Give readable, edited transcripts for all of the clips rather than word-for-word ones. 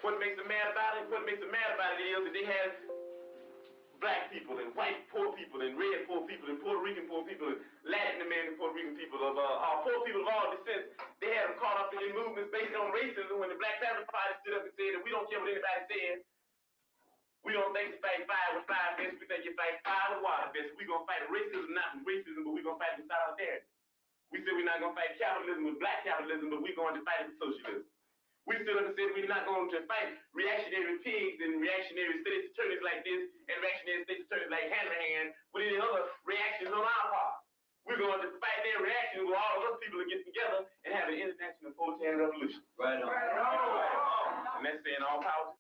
What makes them mad about it is that they have black people and white poor people and red poor people and Puerto Rican poor people and Latin American Puerto Rican people of poor people of all descents. They had them caught up in movements based on racism when the Black Panther Party stood up and said that we don't care what anybody says. We don't think you fight fire with fire fists. We think you fight fire with water fists. We're going to fight racism, not with racism, but we're going to fight with solidarity. We said we're not going to fight capitalism with black capitalism, but we're going to fight it with socialism. We stood up and said we're not going to fight reactionary pigs and reactionary state's attorneys like this and reactionary state's attorneys like Hanrahan with any other reactions on our part. We're going to fight their reactions where all of us people are getting together and have an international proletarian revolution. Right on. Right on. And that's saying all power.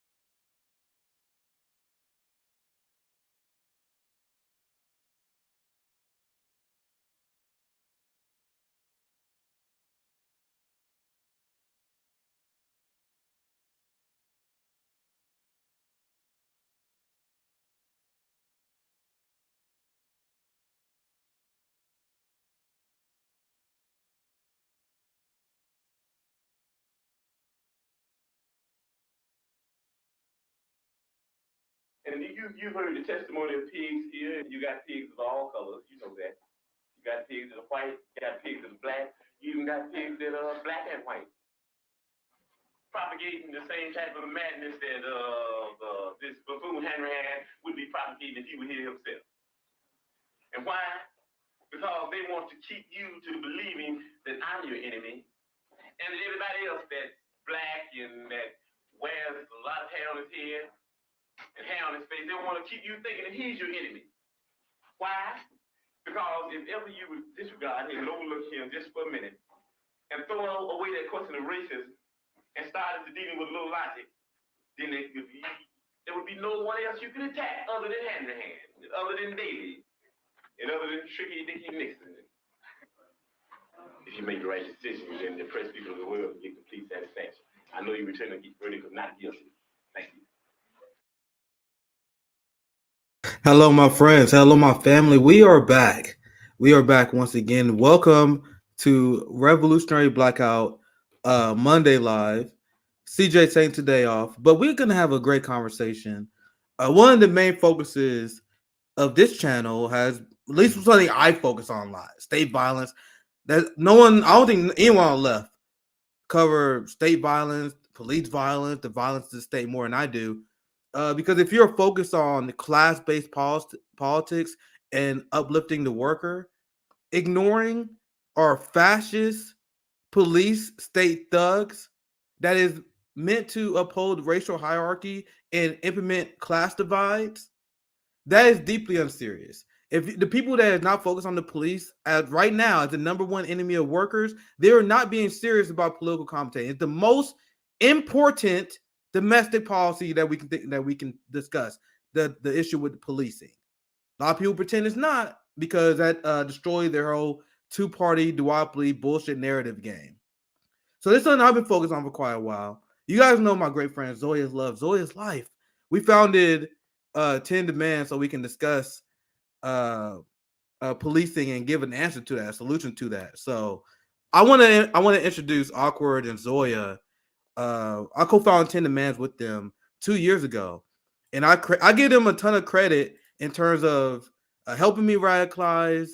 And you've heard the testimony of pigs here. You got pigs of all colors. You know that. You got pigs that are white. You got pigs that are black. You even got pigs that are black and white. Propagating the same type of madness that this buffoon Hanrahan would be propagating if he were here himself. And why? Because they want to keep you to believing that I'm your enemy and that everybody else that's black and that wears a lot of hair on his head and hair on his face, they want to keep you thinking that he's your enemy. Why? Because if ever you would disregard him and overlook him just for a minute and throw away that question of racism and start dealing with a little logic, then there would be no one else you could attack other than Hanrahan, other than Daley, and other than Tricky Dicky Nixon. If you make the right decision, then the oppressed people of the world get complete satisfaction. I know you return a verdict of not guilty. Thank you. Hello, my friends. Hello, my family. We are back. We are back once again. Welcome to Revolutionary Blackout Monday Live. CJ taking today off, but we're going to have a great conversation. One of the main focuses of this channel has, at least something I focus on a lot, state violence. That I don't think anyone on the left cover state violence, police violence, the violence of the state more than I do. Because if you're focused on class-based politics and uplifting the worker, ignoring our fascist police state thugs that is meant to uphold racial hierarchy and implement class divides, that is deeply unserious. If the people that is not focused on the police as right now as the number one enemy of workers, they are not being serious about political commentating. It's the most important domestic policy that we can discuss. The issue with the policing. A lot of people pretend it's not because that destroys their whole two-party duopoly bullshit narrative game. So this is something I've been focused on for quite a while. You guys know my great friend Zoya's Love, Zoya's Life. We founded 10 Demands so we can discuss policing and give an answer to that, a solution to that. So I want to introduce Awkward and Zoya. I co-founded 10 Demands with them 2 years ago, and I give them a ton of credit in terms of helping me radicalize.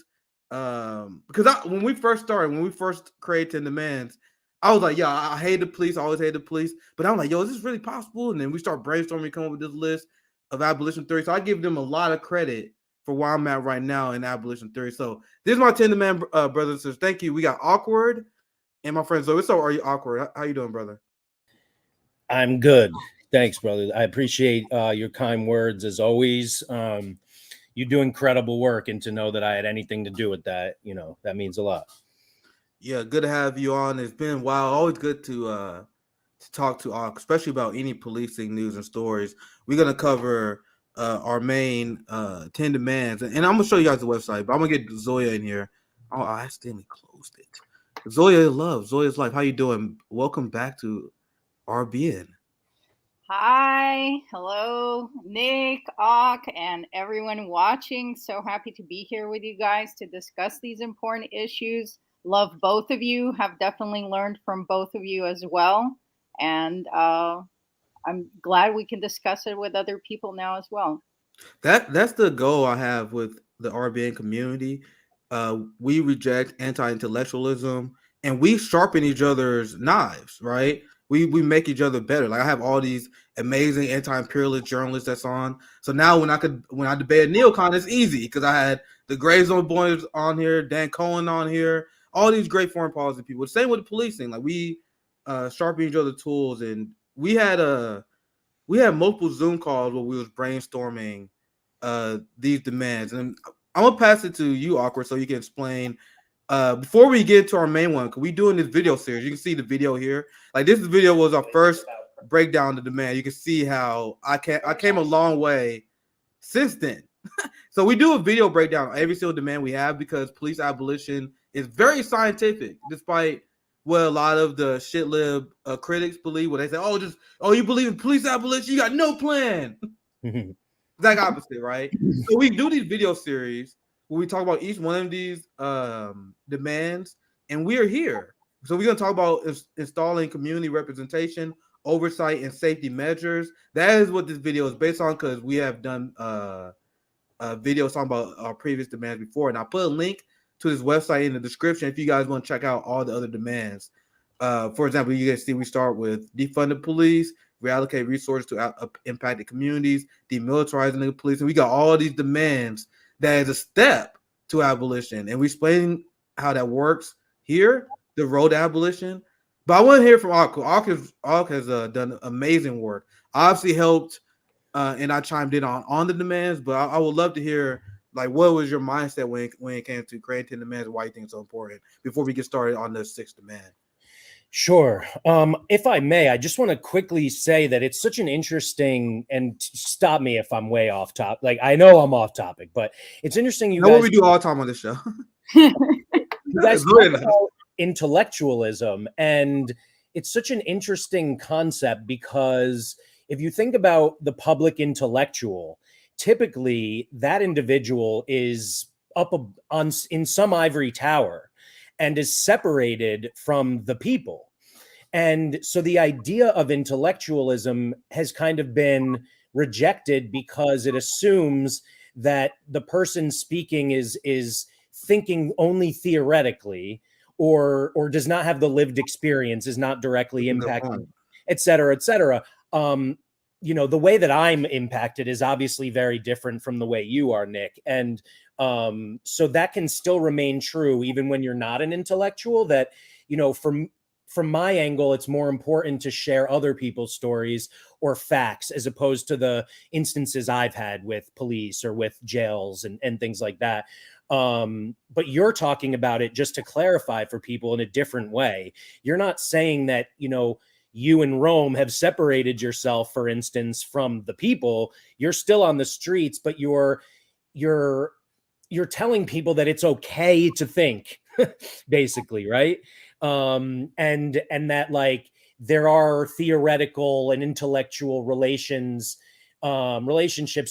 Because when we first created 10 Demands, I was like, I hate the police. I always hate the police. But I'm like, is this really possible? And then we start brainstorming, come up with this list of abolition theory. So I give them a lot of credit for where I'm at right now in abolition theory. So this is my 10 Demand brothers and sisters. Thank you. We got Awkward and my friend Zoe. So are you Awkward? How you doing, brother? I'm good. Thanks, brother. I appreciate your kind words as always. You do incredible work, and to know that I had anything to do with that, that means a lot. Yeah, good to have you on. It's been a while. Always good to talk to Awk, especially about any policing news and stories. We're gonna cover our main 10 demands, and I'm gonna show you guys the website. But I'm gonna get Zoya in here. Oh, I accidentally closed it. Zoya Love, Zoya's Life. How you doing? Welcome back to RBN. Hi, hello, Nick, Awk, and everyone watching. So happy to be here with you guys to discuss these important issues. Love both of you. Have definitely learned from both of you as well. And I'm glad we can discuss it with other people now as well. That's the goal I have with the RBN community. We reject anti-intellectualism and we sharpen each other's knives, right? We make each other better. Like I have all these amazing anti-imperialist journalists that's on. So now when I debate a neocon, it's easy because I had the Gray Zone boys on here, Dan Cohen on here, all these great foreign policy people. Same with the policing. Like we sharpen each other's tools, and we had multiple Zoom calls where we was brainstorming these demands. And I'm gonna pass it to you, Awkward, so you can explain. Before we get to our main one, because we doing this video series, you can see the video here. Like this video was our first breakdown of the demand. You can see how I came a long way since then. So we do a video breakdown of every single demand we have because police abolition is very scientific, despite what a lot of the shit lib critics believe. Where they say, "Oh, you believe in police abolition? You got no plan." Exact opposite, right? So we do these video series where we talk about each one of these demands, and we are here. So we're gonna talk about installing community representation, oversight, and safety measures. That is what this video is based on because we have done videos talking about our previous demands before, and I put a link to this website in the description if you guys want to check out all the other demands. For example, you guys see we start with defund the police, reallocate resources to impacted communities, demilitarizing the police, and we got all these demands that is a step to abolition, and we explain how that works here, the road to abolition. But I want to hear from Ak. Ak has done amazing work. Obviously helped, and I chimed in on the demands, but I would love to hear like what was your mindset when it came to creating demands, why you think it's so important before we get started on the sixth demand. Sure. If I may, I just want to quickly say that it's such an interesting, and stop me if I'm way off topic. Like I know I'm off topic, but it's interesting. You know guys, what we do all the time on this show. You guys talk about intellectualism, and it's such an interesting concept because if you think about the public intellectual, typically that individual is up in some ivory tower and is separated from the people. And so the idea of intellectualism has kind of been rejected because it assumes that the person speaking is thinking only theoretically or does not have the lived experience, is not directly impacted, et cetera, et cetera. The way that I'm impacted is obviously very different from the way you are, Nick. And so that can still remain true even when you're not an intellectual. That, from my angle, it's more important to share other people's stories or facts as opposed to the instances I've had with police or with jails and things like that. But you're talking about it, just to clarify for people, in a different way. You're not saying that, you in Rome have separated yourself, for instance, from the people. You're still on the streets, but you're telling people that it's okay to think, basically, right? And that like there are theoretical and intellectual relationships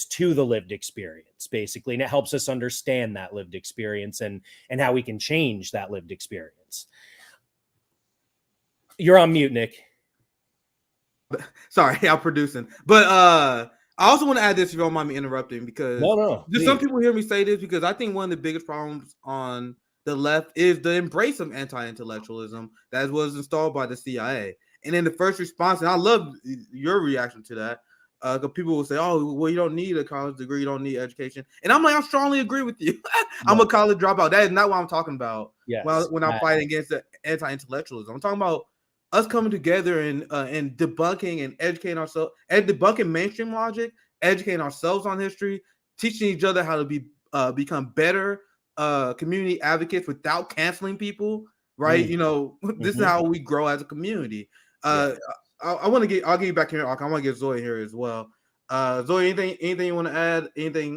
to the lived experience, basically, and it helps us understand that lived experience and how we can change that lived experience. You're on mute, Nick. Sorry, I'm producing. But I also want to add this, if you don't mind me interrupting, because some people hear me say this, because I think one of the biggest problems on the left is the embrace of anti-intellectualism that was installed by the CIA. And in the first response, and I love your reaction to that, because people will say, "Oh, well, you don't need a college degree, you don't need education." And I'm like, I strongly agree with you. I'm a college dropout. That is not what I'm talking about. Yes, when I'm fighting against the anti-intellectualism. I'm talking about us coming together and debunking and educating ourselves, and debunking mainstream logic, educating ourselves on history, teaching each other how to become better community advocates without canceling people, right? This is how we grow as a community. I'll give you back here. I want to get Zoe here as well. Zoe, anything you want to add? Anything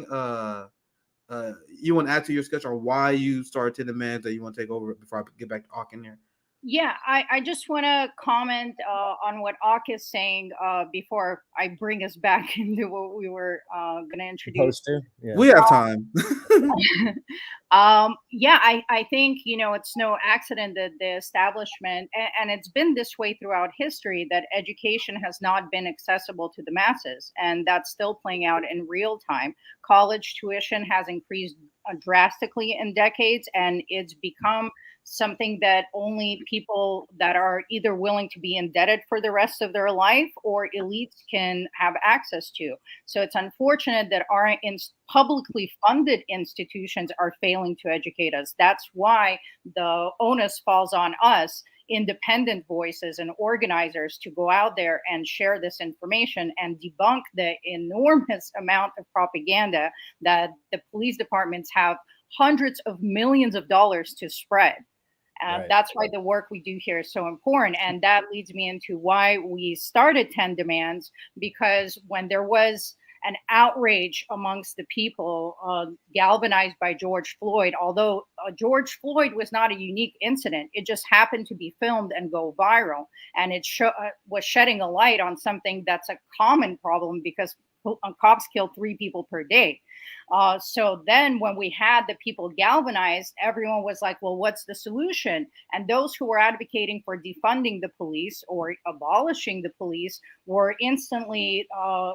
you want to add to your sketch, or why you started 10 demands that you want to take over before I get back to Ak in here? Yeah, I just want to comment on what Ak is saying before I bring us back into what we were going to introduce. Supposed to? Yeah. We have time. Yeah, I think, it's no accident that the establishment, and it's been this way throughout history, that education has not been accessible to the masses. And that's still playing out in real time. College tuition has increased drastically in decades, and it's become something that only people that are either willing to be indebted for the rest of their life or elites can have access to. So it's unfortunate that our publicly funded institutions are failing to educate us. That's why the onus falls on us, independent voices and organizers, to go out there and share this information and debunk the enormous amount of propaganda that the police departments have hundreds of millions of dollars to spread. Right. That's why the work we do here is so important. And that leads me into why we started 10 Demands, because when there was an outrage amongst the people, galvanized by George Floyd, although George Floyd was not a unique incident, it just happened to be filmed and go viral. And it was shedding a light on something that's a common problem, because cops kill 3 people per day. So then when we had the people galvanized, everyone was like, well, what's the solution? And those who were advocating for defunding the police or abolishing the police were instantly,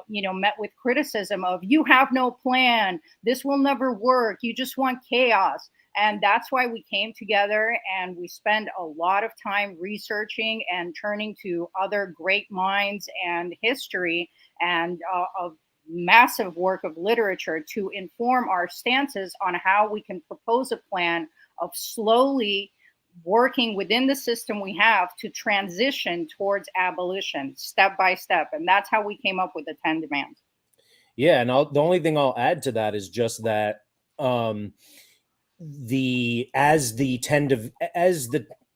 met with criticism of, you have no plan. This will never work. You just want chaos. And that's why we came together, and we spend a lot of time researching and turning to other great minds and history and a massive work of literature to inform our stances on how we can propose a plan of slowly working within the system we have to transition towards abolition step by step. And that's how we came up with the 10 Demands. Yeah, and the only thing I'll add to that is just that as the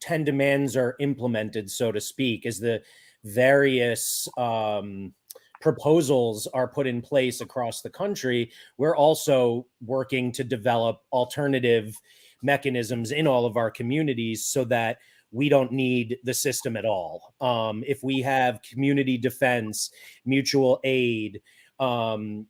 10 demands are implemented, so to speak, as the various proposals are put in place across the country, we're also working to develop alternative mechanisms in all of our communities so that we don't need the system at all. If we have community defense, mutual aid, we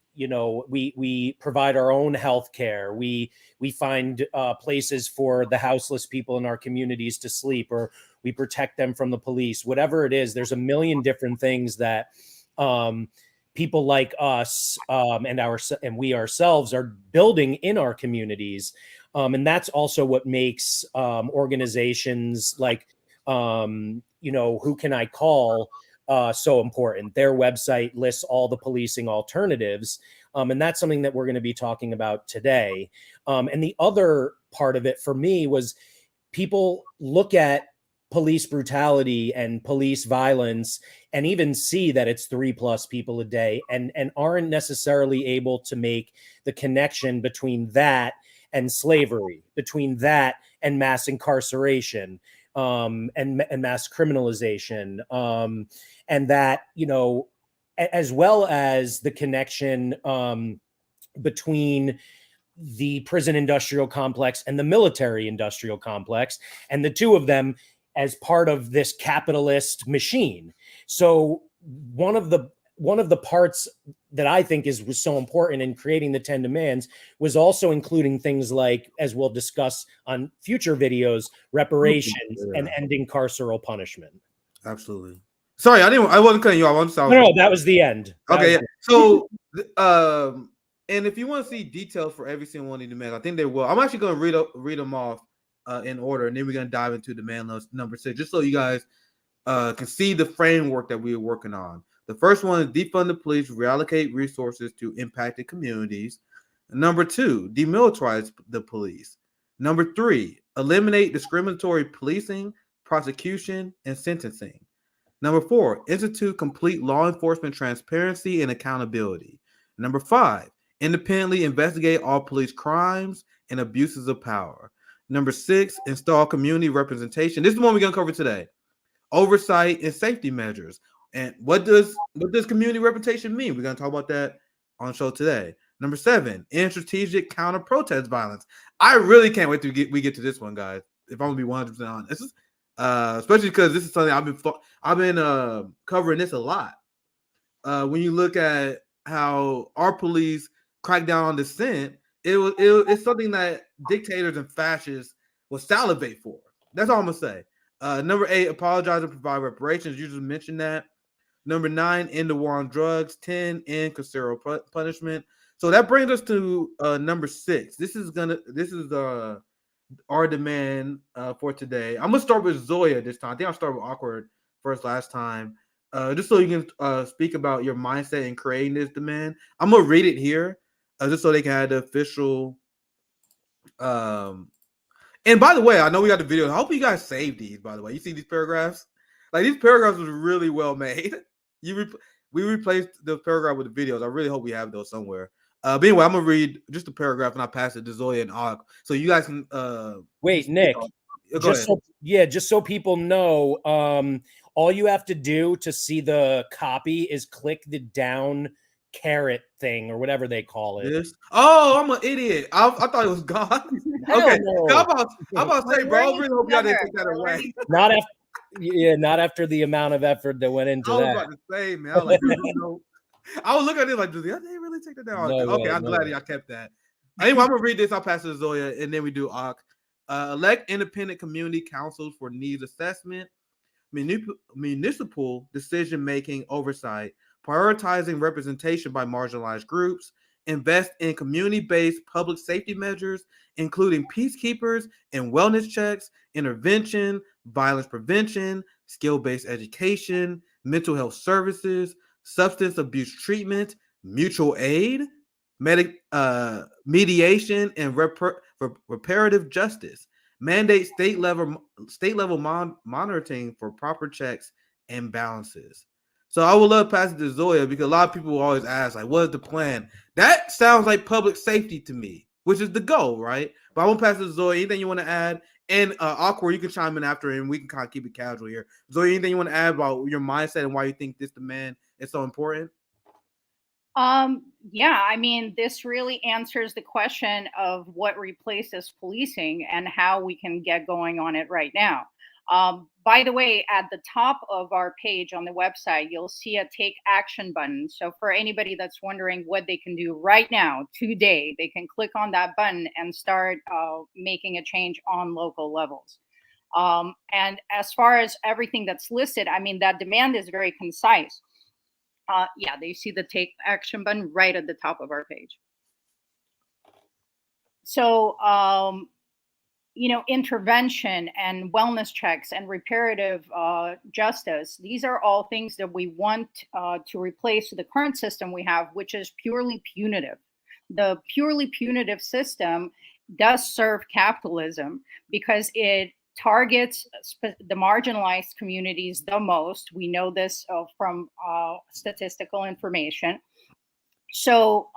provide our own health care. We find places for the houseless people in our communities to sleep, or we protect them from the police. Whatever it is, there's a million different things that people like us and we ourselves are building in our communities. And that's also what makes organizations like, Who Can I Call so important. Their website lists all the policing alternatives. And that's something that we're going to be talking about today. And the other part of it for me was people look at police brutality and police violence and even see that it's 3+ people a day and aren't necessarily able to make the connection between that and slavery, between that and mass incarceration, and mass criminalization, and that, as well as the connection between the prison industrial complex and the military industrial complex, and the two of them as part of this capitalist machine. So one of the parts that I think was so important in creating the 10 Demands was also including things like, as we'll discuss on future videos, reparations and ending carceral punishment. Absolutely. Sorry, I wasn't cutting you off. No, that was the end. Okay, so and if you want to see details for every single one of the demands, I think they will. I'm actually going to read them off in order, and then we're going to dive into demand list number 6, just so you guys can see the framework that we're working on. The first one is defund the police, reallocate resources to impacted communities. Number 2, demilitarize the police. Number 3, eliminate discriminatory policing, prosecution, and sentencing. Number 4, institute complete law enforcement transparency and accountability. Number 5, independently investigate all police crimes and abuses of power. Number 6, install community representation. This is the one we're going to cover today. Oversight and safety measures. And what does community representation mean? We're going to talk about that on the show today. Number 7, end strategic counter-protest violence. I really can't wait to we get to this one, guys. If I'm going to be 100% honest. especially because this is something I've been covering this a lot. When you look at how our police crack down on dissent, it's something that dictators and fascists will salivate for. That's all I'm gonna say. Number 8, apologize and provide reparations. You just mentioned that. Number 9, end the war on drugs. 10, end carceral punishment. So that brings us to number 6. This is our demand for today. I'm gonna start with Zoya this time. I think I'll start with awkward first last time. Just so you can speak about your mindset in creating this demand. I'm gonna read it here, just so they can have the official. And by the way, I know we got the video. I hope you guys saved these. By the way, you see these paragraphs? Like these paragraphs was really well made. We replaced the paragraph with the videos. I really hope we have those somewhere. But anyway, I'm gonna read just the paragraph and I'll pass it to Zoya and Og, so you guys can. Wait, Nick. Just so people know, all you have to do to see the copy is click the down caret thing or whatever they call it. This? Oh, I'm an idiot. I thought it was gone. Okay, I'm about to say, bro. I really hope y'all didn't take that away. Not after the amount of effort that went into that. I was about to say, man. I was like, I was looking at it like, did they really take that down? Okay, I'm glad y'all kept that. Anyway, I'm gonna read this. I'll pass it to Zoya, and then we do Ak. Elect independent community councils for needs assessment, municipal decision-making oversight, prioritizing representation by marginalized groups, invest in community-based public safety measures, including peacekeepers and wellness checks, intervention, violence prevention, skill-based education, mental health services, substance abuse treatment, mutual aid, mediation, and reparative justice. Mandate state level monitoring for proper checks and balances. So I would love to pass it to Zoya because a lot of people always ask, like, what is the plan? That sounds like public safety to me, which is the goal, right? But I won't pass it to Zoya. Anything you want to add? And Awkward, you can chime in after, and we can kind of keep it casual here. Zoya, anything you want to add about your mindset and why you think this demand is so important? Yeah, I mean, this really answers the question of what replaces policing and how we can get going on it right now. By the way, at the top of our page on the website, you'll see a take action button. So for anybody that's wondering what they can do right now, today, they can click on that button and start making a change on local levels. And as far as everything that's listed, I mean, that demand is very concise. Yeah, you see the take action button right at the top of our page. So, intervention and wellness checks and reparative justice, these are all things that we want to replace the current system we have, which is purely punitive. The purely punitive system does serve capitalism because it targets the marginalized communities the most. We know this from statistical information. So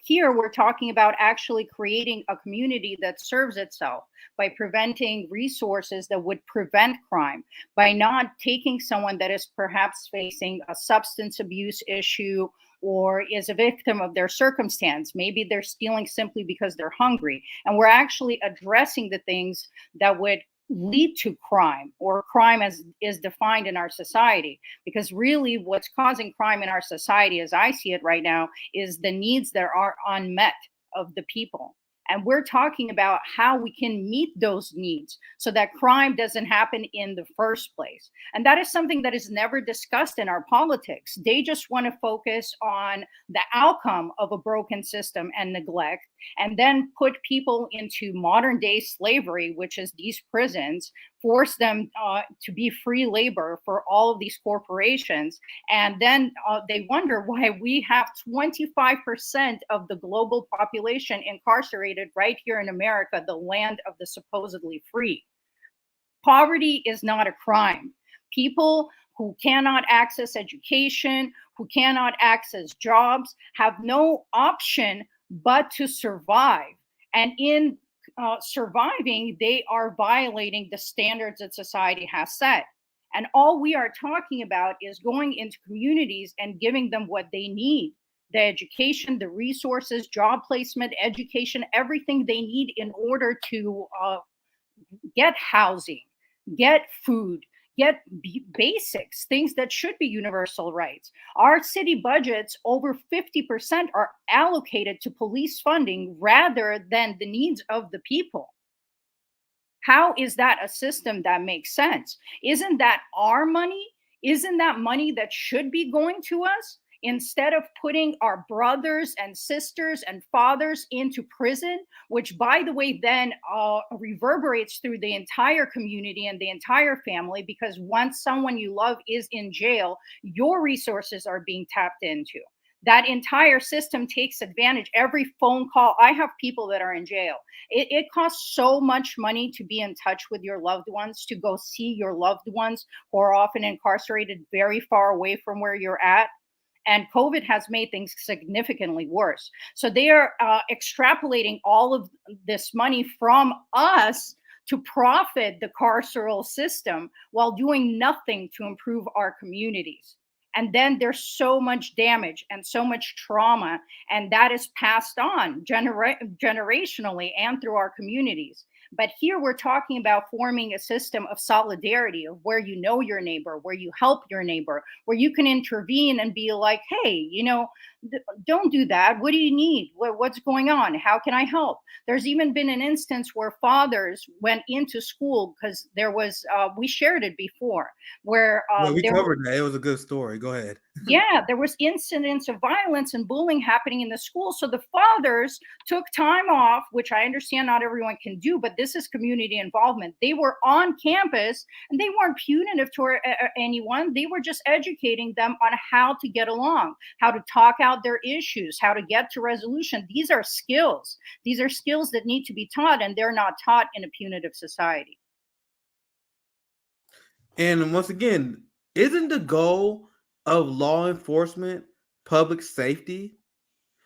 here we're talking about actually creating a community that serves itself by preventing resources that would prevent crime, by not taking someone that is perhaps facing a substance abuse issue or is a victim of their circumstance. Maybe they're stealing simply because they're hungry. And we're actually addressing the things that would lead to crime, or crime as is defined in our society. Because really what's causing crime in our society, as I see it right now, is the needs that are unmet of the people. And we're talking about how we can meet those needs so that crime doesn't happen in the first place. And that is something that is never discussed in our politics. They just want to focus on the outcome of a broken system and neglect, and then put people into modern day slavery, which is these prisons, force them to be free labor for all of these corporations. And then they wonder why we have 25% of the global population incarcerated right here in America, the land of the supposedly free. Poverty is not a crime. People who cannot access education, who cannot access jobs, have no option but to survive. And in surviving, they are violating the standards that society has set. And all we are talking about is going into communities and giving them what they need: the education, the resources, job placement, education, everything they need in order to get housing, get food, get basics, things that should be universal rights. Our city budgets, over 50% are allocated to police funding rather than the needs of the people. How is that a system that makes sense? Isn't that our money? Isn't that money that should be going to us? Instead of putting our brothers and sisters and fathers into prison, which, by the way, then reverberates through the entire community and the entire family, because once someone you love is in jail, your resources are being tapped into. That entire system takes advantage. Every phone call, I have people that are in jail. It costs so much money to be in touch with your loved ones, to go see your loved ones who are often incarcerated very far away from where you're at. And COVID has made things significantly worse. So they are extrapolating all of this money from us to profit the carceral system while doing nothing to improve our communities. And then there's so much damage and so much trauma, and that is passed on generationally and through our communities. But here we're talking about forming a system of solidarity, of where you know your neighbor, where you help your neighbor, where you can intervene and be like, hey, don't do that. What do you need? What's going on? How can I help? There's even been an instance where fathers went into school because there was, we shared it before, where we covered that. It was a good story. Go ahead. Yeah, there was incidents of violence and bullying happening in the school. So the fathers took time off, which I understand not everyone can do, but this is community involvement. They were on campus and they weren't punitive to anyone. They were just educating them on how to get along, how to talk out their issues, how to get to resolution. These are skills. These are skills that need to be taught, and they're not taught in a punitive society. And once again, isn't the goal of law enforcement public safety?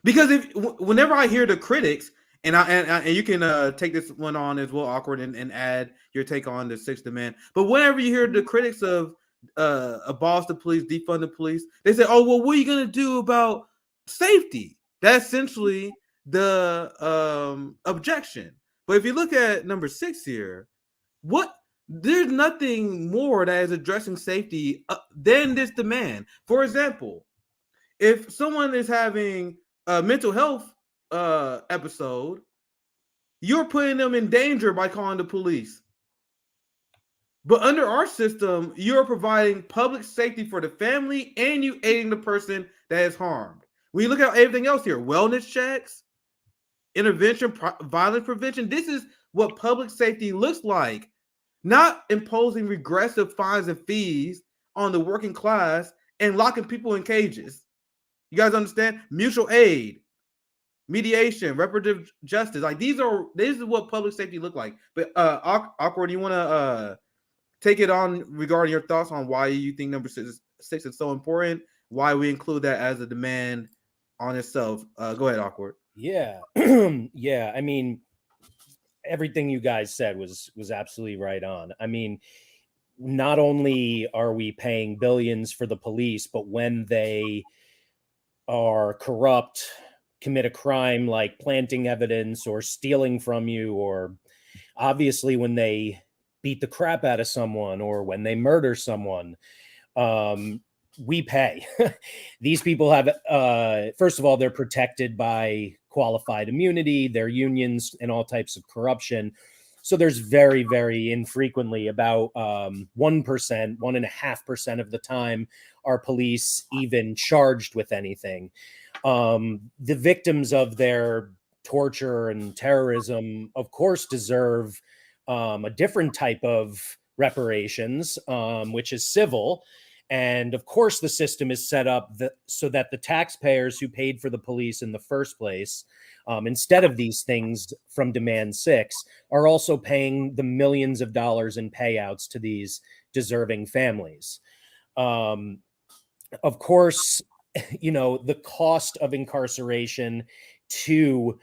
Because whenever I hear the critics, and you can take this one on as well, Awkward, and add your take on the sixth demand. But whenever you hear the critics of abolish the police, defund the police, they say, "Oh, well, what are you gonna do about safety?" That's essentially the objection. But if you look at number 6 here, there's nothing more that is addressing safety than this demand. For example, if someone is having a mental health episode, you're putting them in danger by calling the police. But under our system, you're providing public safety for the family and you aiding the person that is harmed. When you look at everything else here, wellness checks, intervention, violence prevention, this is what public safety looks like. Not imposing regressive fines and fees on the working class and locking people in cages. You guys understand? Mutual aid, mediation, reparative justice. Like this is what public safety look like. But Awkward, you want to take it on regarding your thoughts on why you think number six is so important, why we include that as a demand on itself. Go ahead, Awkward. Yeah. Yeah. I mean, everything you guys said was absolutely right on. I mean, not only are we paying billions for the police, but when they are corrupt, commit a crime like planting evidence or stealing from you, or obviously when they beat the crap out of someone or when they murder someone, we pay. These people have, first of all, they're protected by qualified immunity, their unions, and all types of corruption. So there's very, very infrequently, about 1%, 1.5% of the time, are police even charged with anything. The victims of their torture and terrorism, of course, deserve a different type of reparations, which is civil. And of course, the system is set up so that the taxpayers who paid for the police in the first place, instead of these things from Demand 6, are also paying the millions of dollars in payouts to these deserving families. Of course, the cost of incarceration to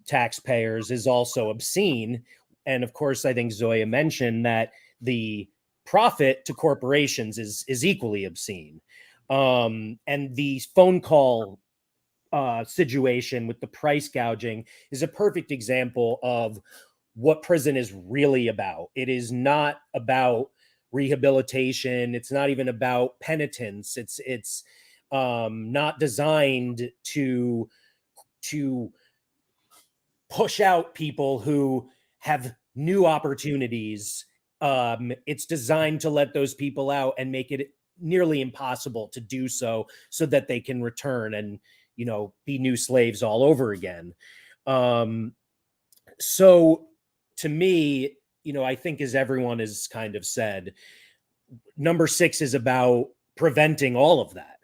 taxpayers is also obscene. And of course, I think Zoya mentioned that the profit to corporations is equally obscene. And the phone call situation with the price gouging is a perfect example of what prison is really about. It is not about rehabilitation. It's not even about penitence. It's not designed to push out people who have new opportunities. It's designed to let those people out and make it nearly impossible to do so that they can return and, you know, be new slaves all over again. So to me, you know, I think, as everyone has kind of said, number 6 is about preventing all of that.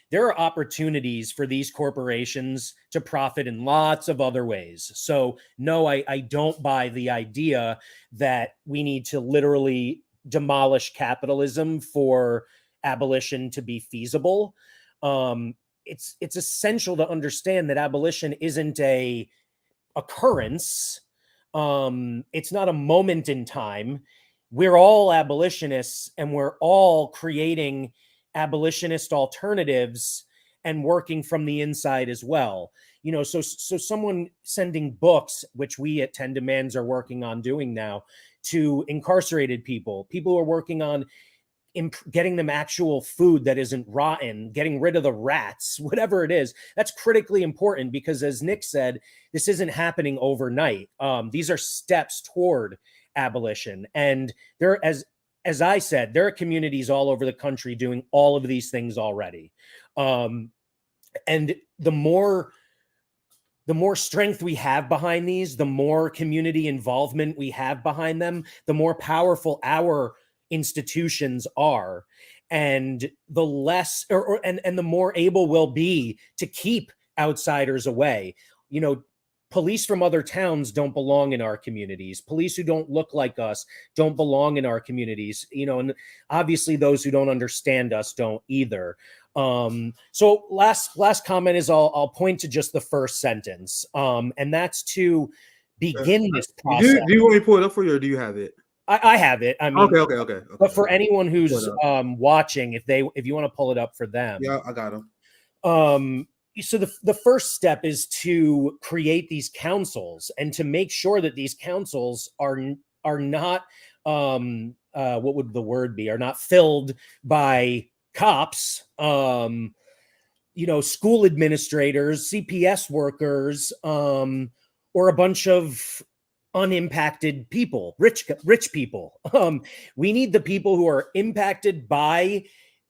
There are opportunities for these corporations to profit in lots of other ways. So no, I don't buy the idea that we need to literally demolish capitalism for abolition to be feasible. It's essential to understand that abolition isn't a occurrence. It's not a moment in time. We're all abolitionists, and we're all creating abolitionist alternatives and working from the inside as well. You know, so someone sending books, which we at 10 Demands are working on doing now, to incarcerated people who are working on getting them actual food that isn't rotten, getting rid of the rats, whatever it is, that's critically important, because as Nick said, this isn't happening overnight. These are steps toward abolition. And there, as I said, there are communities all over the country doing all of these things already. And the more strength we have behind these, the more community involvement we have behind them, the more powerful our institutions are, and the less and the more able we'll be to keep outsiders away. You know, police from other towns don't belong in our communities. Police who don't look like us don't belong in our communities. You know, and obviously those who don't understand us don't either. So last comment is I'll point to just the first sentence, and that's to begin this process. Do you want me to pull it up for you, or do you have it? I have it. I mean, okay. But for anyone who's watching, if you want to pull it up for them, yeah, I got them. So the first step is to create these councils and to make sure that these councils are not what would the word be? Are not filled by cops, you know, school administrators, CPS workers, or a bunch of unimpacted people, rich people. We need the people who are impacted by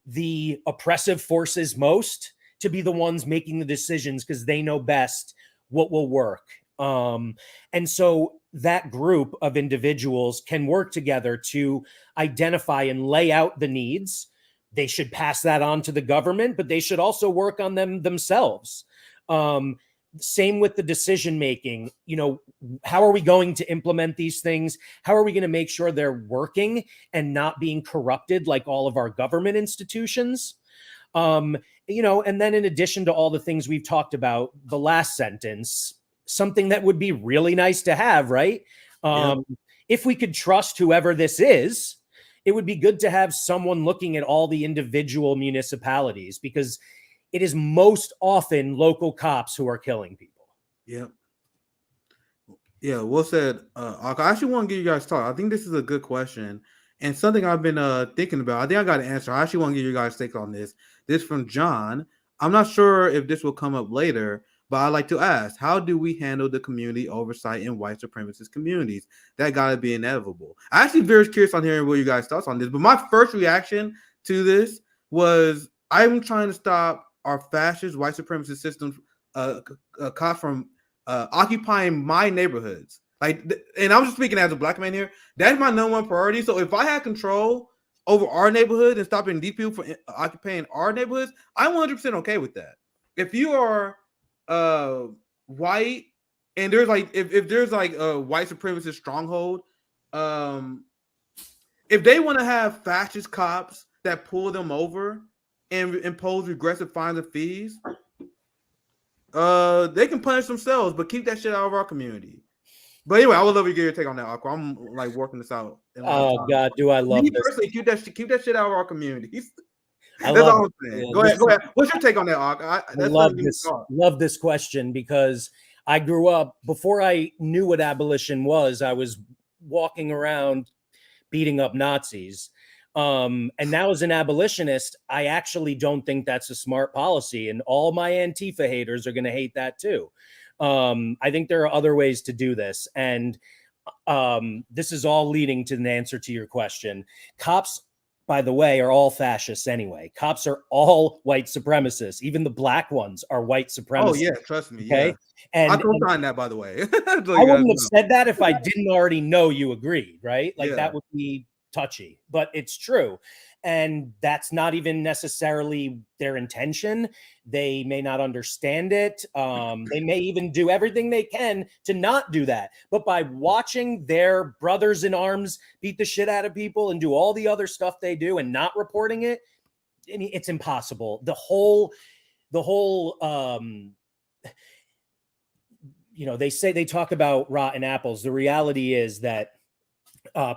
the oppressive forces most to be the ones making the decisions, because they know best what will work. And so that group of individuals can work together to identify and lay out the needs. They should pass that on to the government, but they should also work on them themselves. Same with the decision making. You know, how are we going to implement these things? How are we going to make sure they're working and not being corrupted like all of our government institutions? You know, and then in addition to all the things we've talked about, the last sentence, something that would be really nice to have, right? If we could trust whoever this is, it would be good to have someone looking at all the individual municipalities, because it is most often local cops who are killing people. Yep. Yeah, well said. I actually want to give you guys talk. I think this is a good question and something I've been thinking about. I think I got an answer. I actually want to give you guys take on this. This from John. I'm not sure if this will come up later, but I'd like to ask, how do we handle the community oversight in white supremacist communities? That got to be inevitable. I'm actually very curious on hearing what you guys' thoughts on this, but my first reaction to this was I'm trying to stop our fascist white supremacist systems cops from occupying my neighborhoods. Like, and I'm just speaking as a black man here. That's my number one priority. So if I had control over our neighborhood and stopping these people from occupying our neighborhoods, I'm 100% okay with that. If you are white and there's like if there's like a white supremacist stronghold, if they want to have fascist cops that pull them over and impose regressive fines and fees, they can punish themselves, but keep that shit out of our community. But anyway, I would love to get your take on that, Aqua. I'm like working this out. Oh God, do I love this? Personally, keep that shit out of our communities. That's all I'm saying. Go ahead. What's your take on that, Aqua? I love this question, because I grew up, before I knew what abolition was, I was walking around beating up Nazis. And now as an abolitionist, I actually don't think that's a smart policy. And all my Antifa haters are going to hate that too. I think there are other ways to do this. And this is all leading to an answer to your question. Cops, by the way, are all fascists anyway. Cops are all white supremacists. Even the black ones are white supremacists. Oh yeah, trust me. Okay. Yeah. And I co-sign that, by the way. I wouldn't have said that if I didn't already know you agreed, right? Like that would be touchy, but it's true. And that's not even necessarily their intention. They may not understand it. They may even do everything they can to not do that. But by watching their brothers in arms beat the shit out of people and do all the other stuff they do and not reporting it, it's impossible. The whole they talk about rotten apples. The reality is that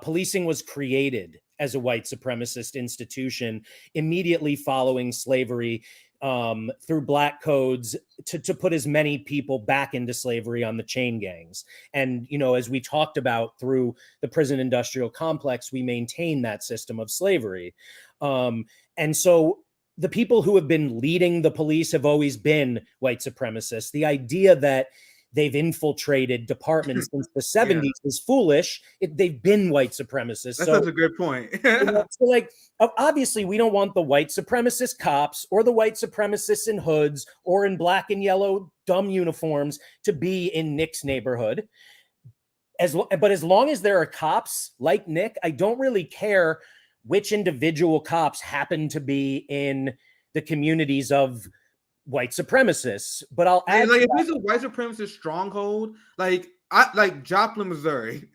policing was created as a white supremacist institution immediately following slavery, through black codes to put as many people back into slavery on the chain gangs. And, as we talked about through the prison industrial complex, we maintain that system of slavery. And so the people who have been leading the police have always been white supremacists. The idea that they've infiltrated departments since the 70s is foolish. They've been white supremacists. That's such a good point. So obviously we don't want the white supremacist cops or the white supremacists in hoods or in black and yellow dumb uniforms to be in Nick's neighborhood. But as long as there are cops like Nick, I don't really care which individual cops happen to be in the communities of white supremacists. But I'll add, if it's a white supremacist stronghold, like Joplin, Missouri,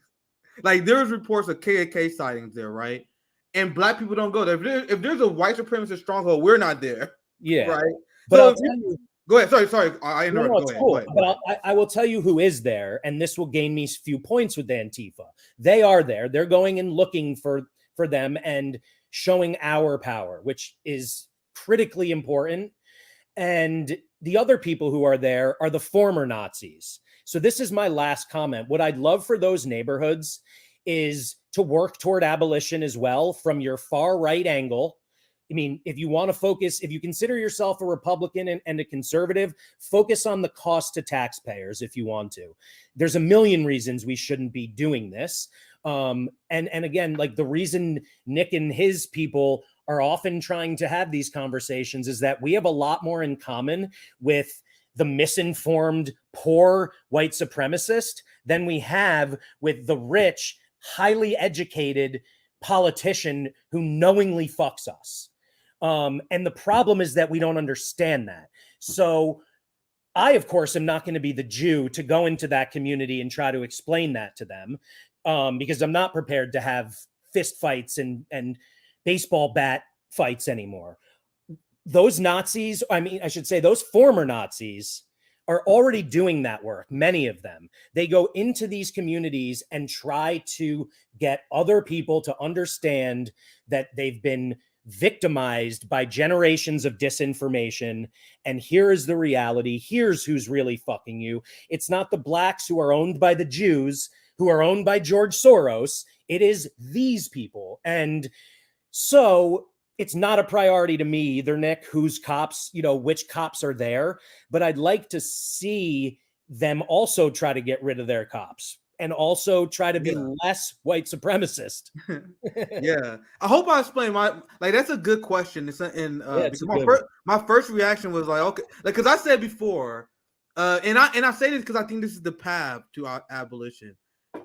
like there's reports of KKK sightings there, right? And black people don't go there. If there's a white supremacist stronghold, we're not there. Yeah, right. But so I'll tell you, go ahead. Sorry, I interrupted. No, it's cool. But I will tell you who is there, and this will gain me a few points with Antifa. They are there. They're going and looking for them and showing our power, which is critically important. And the other people who are there are the former Nazis. So this is my last comment. What I'd love for those neighborhoods is to work toward abolition as well from your far right angle. I mean, if you want to focus, if you consider yourself a Republican and a conservative, focus on the cost to taxpayers if you want to. There's a million reasons we shouldn't be doing this. And again, like the reason Nick and his people are often trying to have these conversations is that we have a lot more in common with the misinformed, poor white supremacist than we have with the rich, highly educated politician who knowingly fucks us. And the problem is that we don't understand that. So I, of course, am not going to be the Jew to go into that community and try to explain that to them, because I'm not prepared to have fist fights and baseball bat fights anymore. Those Nazis, I should say those former Nazis are already doing that work. Many of them, they go into these communities and try to get other people to understand that they've been victimized by generations of disinformation. And here is the reality. Here's who's really fucking you. It's not the blacks who are owned by the Jews, who are owned by George Soros. It is these people. And so it's not a priority to me either, Nick, whose cops, which cops are there. But I'd like to see them also try to get rid of their cops and also try to be less white supremacist. Yeah. I hope I explained that's a good question. Because my first reaction was like, okay, because I said before, and I say this because I think this is the path to abolition.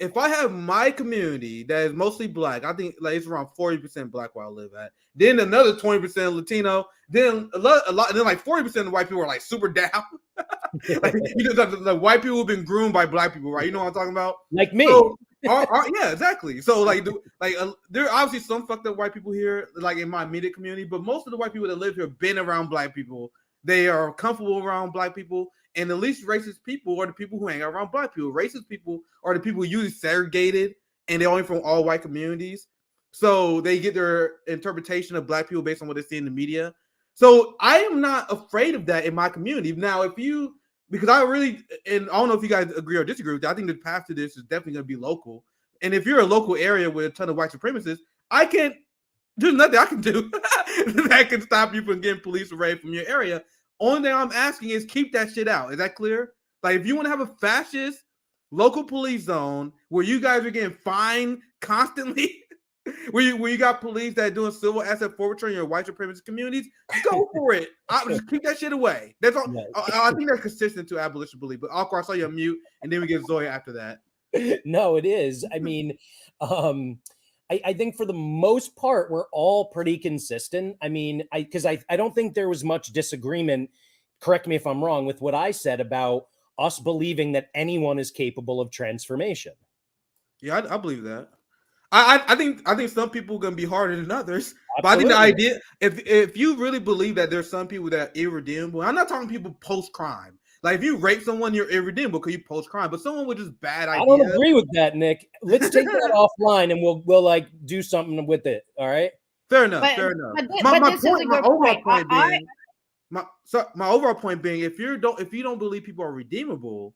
If I have my community that is mostly black, I think it's around 40% black where I live at. Then another 20% Latino. Then a lot. And then 40% of the white people are super down. The white people have been groomed by black people, right? You know what I'm talking about? Like me. So, yeah, exactly. So there are obviously some fucked up white people here, in my immediate community, but most of the white people that live here have been around black people. They are comfortable around black people. And the least racist people are the people who hang out around black people. Racist people are the people usually segregated, and they're only from all white communities. So they get their interpretation of black people based on what they see in the media. So I am not afraid of that in my community. Now, if you because I really, and I don't know if you guys agree or disagree with that. I think the path to this is definitely going to be local. And if you're a local area with a ton of white supremacists, there's nothing I can do that can stop you from getting police array from your area. Only thing I'm asking is keep that shit out. Is that clear? Like, if you want to have a fascist local police zone where you guys are getting fined constantly, where you got police that are doing civil asset forfeiture in your white supremacist communities, go for it. Just keep that shit away. That's all. Right. I think that's consistent to abolition belief. But Alcor, I saw you on mute, and then we get Zoya after that. No, it is. I mean, I think for the most part, we're all pretty consistent. I mean, because I don't think there was much disagreement, correct me if I'm wrong, with what I said about us believing that anyone is capable of transformation. Yeah, I believe that. I think some people are gonna be harder than others. Absolutely. But I think the idea, if you really believe that there's some people that are irredeemable, I'm not talking people post-crime. Like, if you rape someone, you're irredeemable because you post-crime. But someone with just bad ideas. I don't agree with that, Nick. Let's take that offline and we'll like do something with it. All right. Fair enough. My overall point being, if you don't believe people are redeemable,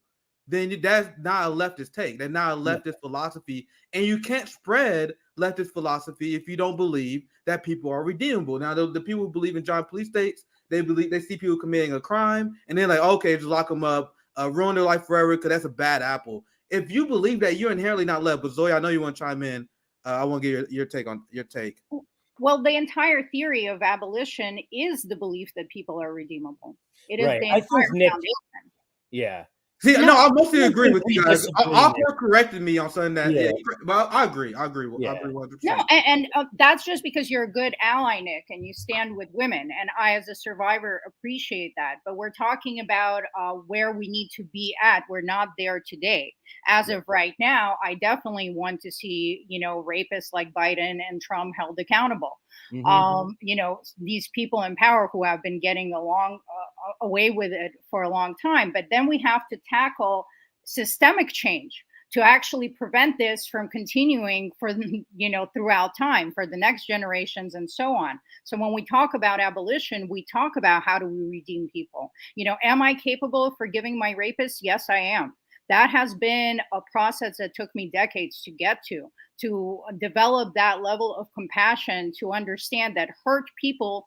then that's not a leftist take. That's not a leftist philosophy. And you can't spread leftist philosophy if you don't believe that people are redeemable. Now, the people who believe in giant police states, they see people committing a crime, and they're like, okay, just lock them up, ruin their life forever, because that's a bad apple. If you believe that, you're inherently not left. But Zoya, I know you want to chime in. I want to get your take on your take. Well, the entire theory of abolition is the belief that people are redeemable. It is right. the entire foundation. Yeah. See, no, I mostly agree with you guys. Alcor corrected me on something that, but I agree. I agree 100%. No, and that's just because you're a good ally, Nick, and you stand with women. And I, as a survivor, appreciate that. But we're talking about where we need to be at. We're not there today. As of right now, I definitely want to see, rapists like Biden and Trump held accountable. Mm-hmm. These people in power who have been getting away with it for a long time. But then we have to tackle systemic change to actually prevent this from continuing for, throughout time for the next generations and so on. So when we talk about abolition, we talk about how do we redeem people? Am I capable of forgiving my rapists? Yes, I am. That has been a process that took me decades to get to develop that level of compassion, to understand that hurt people.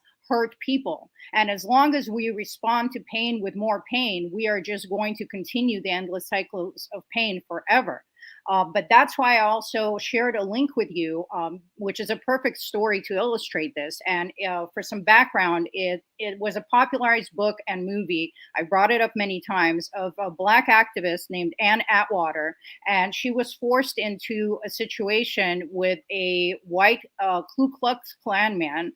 And as long as we respond to pain with more pain, we are just going to continue the endless cycles of pain forever. But that's why I also shared a link with you, which is a perfect story to illustrate this. And for some background, it was a popularized book and movie. I brought it up many times, of a Black activist named Ann Atwater. And she was forced into a situation with a white Ku Klux Klan man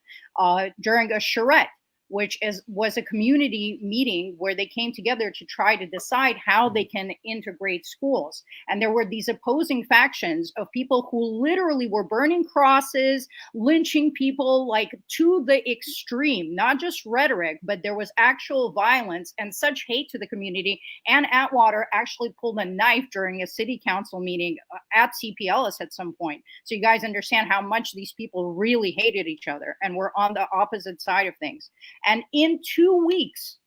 during a charrette, which was a community meeting where they came together to try to decide how they can integrate schools. And there were these opposing factions of people who literally were burning crosses, lynching people, like to the extreme, not just rhetoric, but there was actual violence and such hate to the community. And Atwater actually pulled a knife during a city council meeting at CPLS at some point. So you guys understand how much these people really hated each other and were on the opposite side of things. And in 2 weeks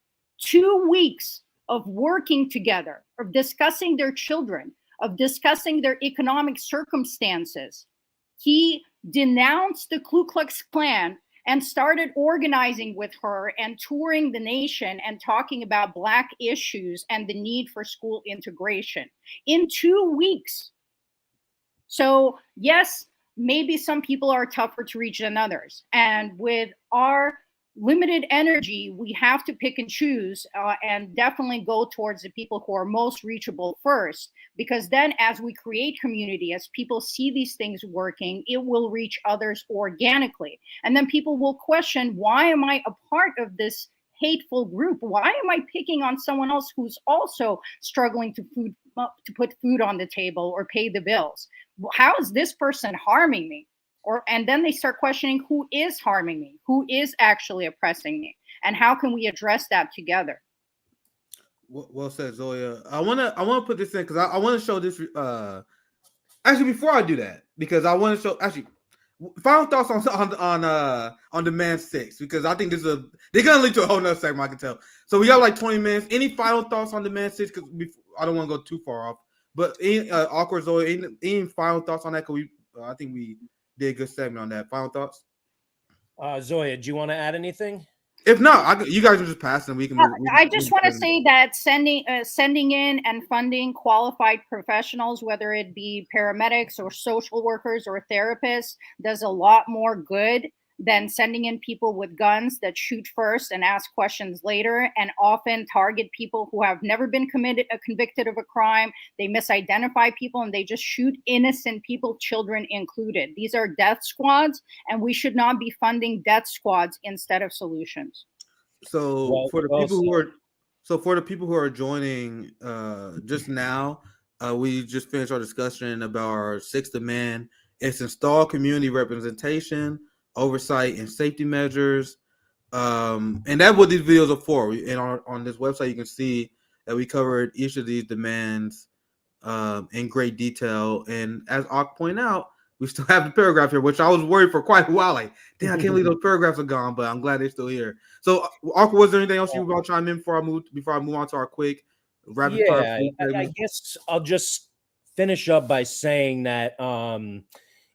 of working together, of discussing their children, of discussing their economic circumstances, he denounced the Ku Klux Klan and started organizing with her and touring the nation and talking about Black issues and the need for school integration in 2 weeks. So yes, maybe some people are tougher to reach than others. And with our limited energy, we have to pick and choose and definitely go towards the people who are most reachable first, because then as we create community, as people see these things working, it will reach others organically. And then people will question, why am I a part of this hateful group? Why am I picking on someone else who's also struggling to put food on the table or pay the bills? How is this person harming me? And then they start questioning, who is harming me? Who is actually oppressing me? And how can we address that together? Well said, Zoya. I wanna put this in because I want to show this. Actually, before I do that, because I want to show. Actually, final thoughts on Demand 6, because I think they're gonna lead to a whole nother segment, I can tell. So we got like 20 minutes. Any final thoughts on Demand 6? Because I don't want to go too far off. But awkward Zoe, any final thoughts on that? Cause I think we did a good segment on that. Final thoughts. Zoya, do you want to add anything? If not, you guys are just passing. We can. I just want to say that sending in and funding qualified professionals, whether it be paramedics or social workers or therapists, does a lot more good than sending in people with guns that shoot first and ask questions later, and often target people who have never been convicted of a crime. They misidentify people and they just shoot innocent people, children included. These are death squads, and we should not be funding death squads instead of solutions. So for the people who are joining just now, we just finished our discussion about our sixth demand. It's install community representation, oversight, and safety measures. And that's what these videos are for. And on this website, you can see that we covered each of these demands in great detail. And as Ak pointed out, we still have the paragraph here, which I was worried for quite a while. Like, damn, I can't believe those paragraphs are gone, but I'm glad they're still here. So, Ak, was there anything else you want to chime in before I move on to our quick rapid fire? I guess I'll just finish up by saying that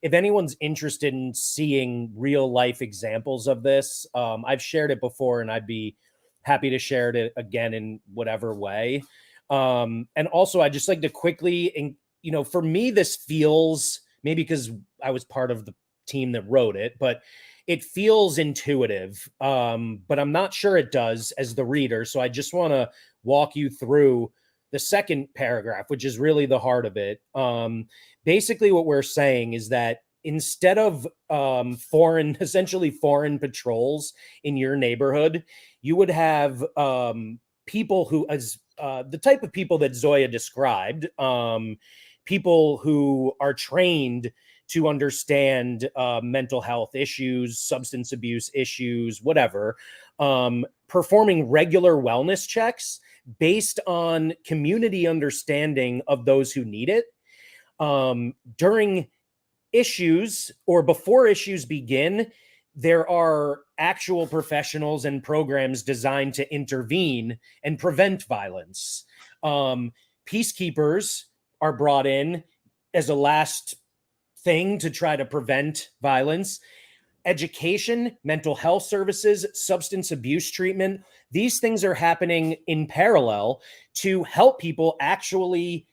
if anyone's interested in seeing real life examples of this, I've shared it before, and I'd be happy to share it again in whatever way. And also, I just like to quickly, and for me, this feels, maybe because I was part of the team that wrote it, but it feels intuitive, but I'm not sure it does as the reader. So I just want to walk you through the second paragraph, which is really the heart of it. Basically, what we're saying is that instead of essentially foreign patrols in your neighborhood, you would have people who, as the type of people that Zoya described, people who are trained to understand mental health issues, substance abuse issues, whatever, performing regular wellness checks based on community understanding of those who need it. During issues or before issues begin, there are actual professionals and programs designed to intervene and prevent violence. Peacekeepers are brought in as a last thing to try to prevent violence. Education, mental health services, substance abuse treatment, these things are happening in parallel to help people actually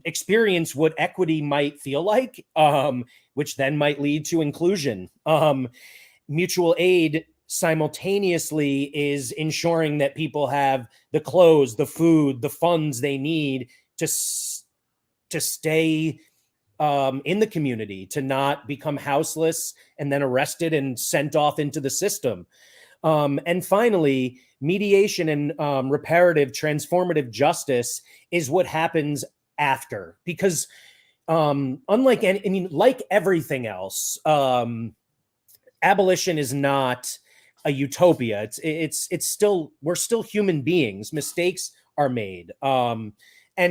experience what equity might feel like, which then might lead to inclusion. Mutual aid simultaneously is ensuring that people have the clothes, the food, the funds they need to stay in the community, to not become houseless and then arrested and sent off into the system. And finally, mediation and reparative transformative justice is what happens after, because like everything else, abolition is not a utopia. It's still, we're still human beings. Mistakes are made. And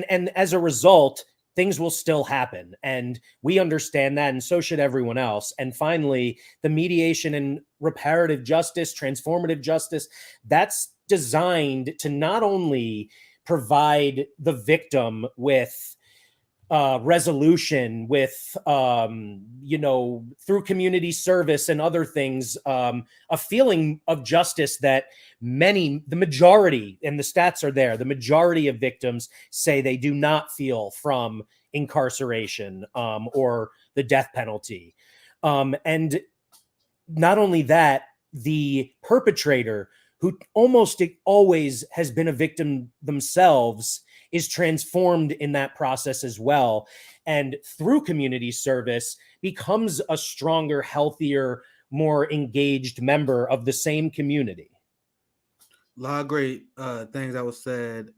as a result, things will still happen. And we understand that, and so should everyone else. And finally, the mediation and reparative justice, transformative justice, that's designed to not only provide the victim with resolution, with, through community service and other things, a feeling of justice that the majority, and the stats are there, the majority of victims say they do not feel from incarceration or the death penalty. And not only that, the perpetrator, who almost always has been a victim themselves, is transformed in that process as well. And through community service, becomes a stronger, healthier, more engaged member of the same community. A lot of great things that was said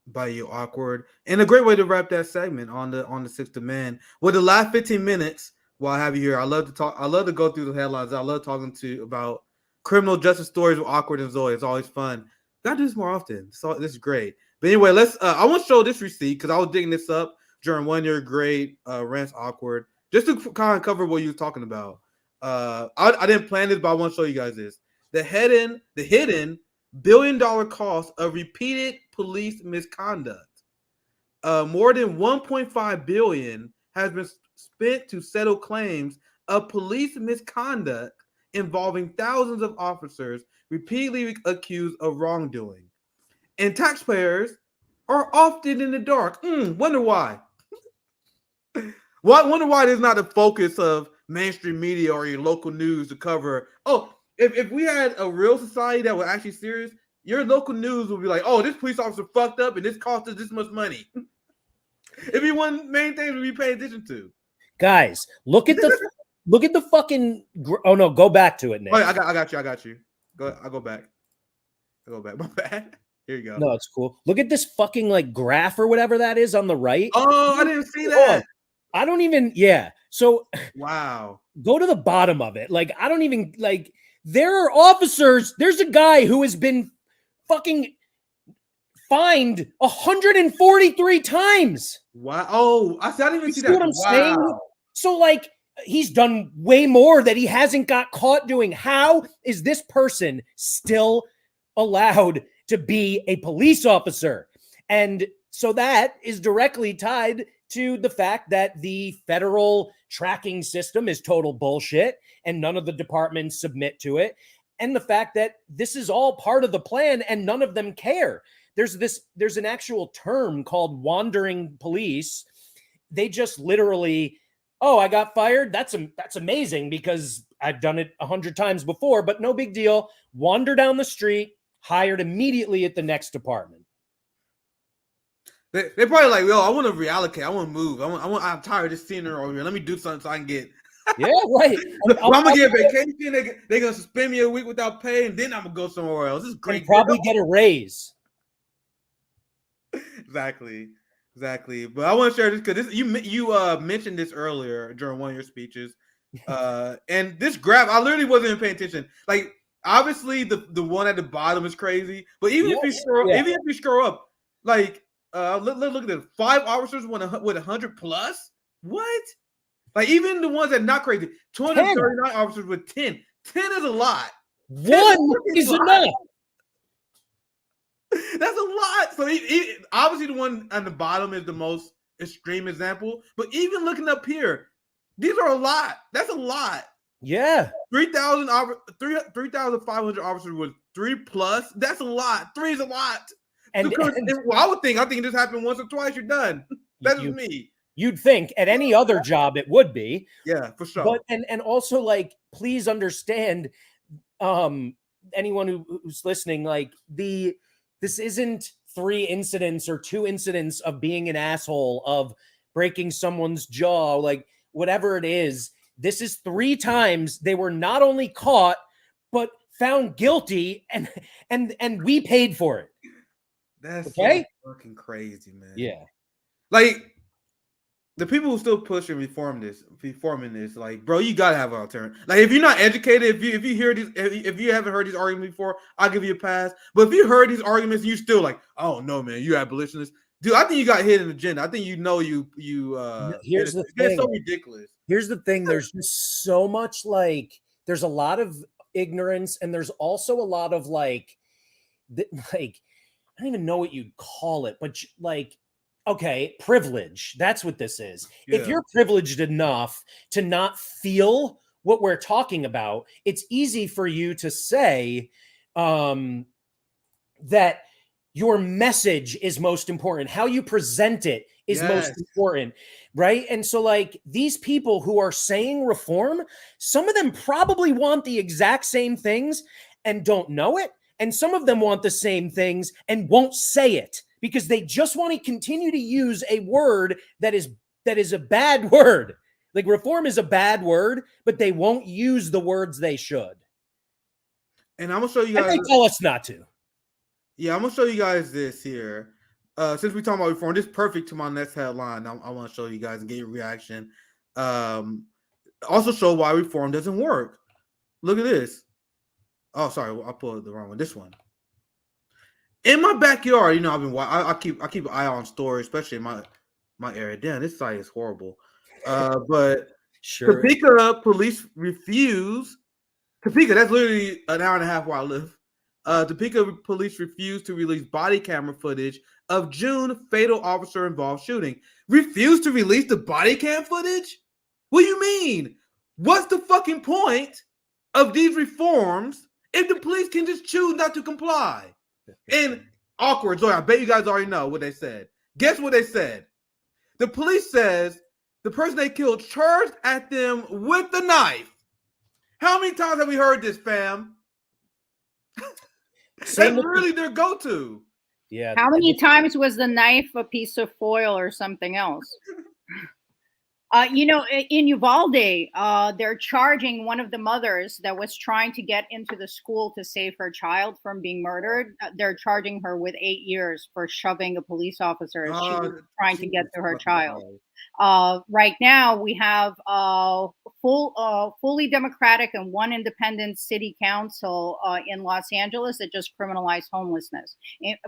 by you, Awkward, and a great way to wrap that segment on the sixth demand. Well, the last 15 minutes, while I have you here, I love to talk. I love to go through the headlines. I love talking about criminal justice stories with Awkward and Zoe. It's always fun. Gotta do this more often. So this is great. But anyway, let's. I want to show this receipt because I was digging this up during one of your great rants, Awkward. just to kind of cover what you were talking about. I didn't plan this, but I want to show you guys this. The hidden $1 billion cost of repeated police misconduct. More than 1.5 billion has been spent to settle claims of police misconduct involving thousands of officers repeatedly accused of wrongdoing. And taxpayers are often in the dark. Wonder why. Wonder why there's not a focus of mainstream media or your local news to cover. Oh, if we had a real society that was actually serious, your local news would be like, oh, this police officer fucked up and this cost us this much money. It'd be one main thing we'd be paying attention to. Guys, look at the fucking. Oh no, go back to it, Nick. Oh, yeah, I got you. I'll go back. My bad. Here you go. No, it's cool. Look at this fucking like graph or whatever that is on the right. Oh, I didn't see that. I don't even. Yeah. So wow. Go to the bottom of it. Like I don't even like. There are officers. There's a guy who has been fucking fined 143 times. Wow. Oh, I didn't even see that. What I'm saying? So like he's done way more that he hasn't got caught doing. How is this person still allowed to be a police officer? And so that is directly tied to the fact that the federal tracking system is total bullshit and none of the departments submit to it. And the fact that this is all part of the plan and none of them care. There's an actual term called wandering police. They just literally, oh, I got fired. That's amazing because I've done it 100 times before, but no big deal. Wander down the street, hired immediately at the next department. They're probably like, yo, I want to reallocate. I want to move. I'm tired of this scenery over here. Let me do something so I can get. Yeah, right. I'm gonna get vacation. They're gonna suspend me a week without pay, and then I'm gonna go somewhere else. This is great. Probably get a raise. Exactly. But I want to share this because you mentioned this earlier during one of your speeches, and this graph I literally wasn't even paying attention. Like obviously the one at the bottom is crazy, but even if you scroll up, like look at it, 5 officers with 100 plus. What? Like even the ones that are not crazy, 239 officers with 10. 10 is a lot. One is enough. That's a lot. So obviously the one on the bottom is the most extreme example. But even looking up here, these are a lot. That's a lot. Yeah. 3,500 officers with 3 plus. That's a lot. 3 is a lot. I think this happened once or twice. You're done. That's me. You'd think at any other job it would be. Yeah, for sure. But and also like, please understand, anyone who's listening, like this isn't 3 incidents or 2 incidents of being an asshole, of breaking someone's jaw, like whatever it is. This is 3 times they were not only caught, but found guilty and we paid for it. That's okay? So fucking crazy, man. Yeah. Like the people who still push and reforming this, like, bro, you gotta have an alternative. Like, if you're not educated, if you hear these, if you haven't heard these arguments before, I'll give you a pass. But if you heard these arguments, and you still like, oh no, man, you abolitionist, dude. I think you got hidden agenda. I think you. Here's the thing. It's so ridiculous. Here's the thing. There's just so much there's a lot of ignorance, and there's also a lot of I don't even know what you'd call it, but okay, privilege. That's what this is. Yeah. If you're privileged enough to not feel what we're talking about, it's easy for you to say that your message is most important. How you present it is most important, right? And so these people who are saying reform, some of them probably want the exact same things and don't know it. And some of them want the same things and won't say it, because they just want to continue to use a word that is a bad word. Like reform is a bad word, but they won't use the words they should. And I'm gonna show you guys. And they tell us not to. Yeah, I'm gonna show you guys this here. Since we're talking about reform, this is perfect to my next headline. I want to show you guys and get your reaction. Also show why reform doesn't work. Look at this. Oh, sorry, I pulled the wrong one. This one. In my backyard, I keep an eye on stories, especially in my area. Damn, this site is horrible. But Sure. Topeka police refuse. Topeka, that's literally an hour and a half where I live. Topeka police refused to release body camera footage of June fatal officer-involved shooting. Refused to release the body cam footage? What do you mean? What's the fucking point of these reforms if the police can just choose not to comply? And awkward, Zoe, I bet you guys already know what they said. Guess what they said? The police says the person they killed charged at them with the knife. How many times have we heard this, fam? That's really their go-to. Yeah. How many times was the knife a piece of foil or something else? In Uvalde, they're charging one of the mothers that was trying to get into the school to save her child from being murdered. They're charging her with 8 years for shoving a police officer as she was trying to get to her child. Right now, we have fully Democratic and one independent city council in Los Angeles that just criminalized homelessness.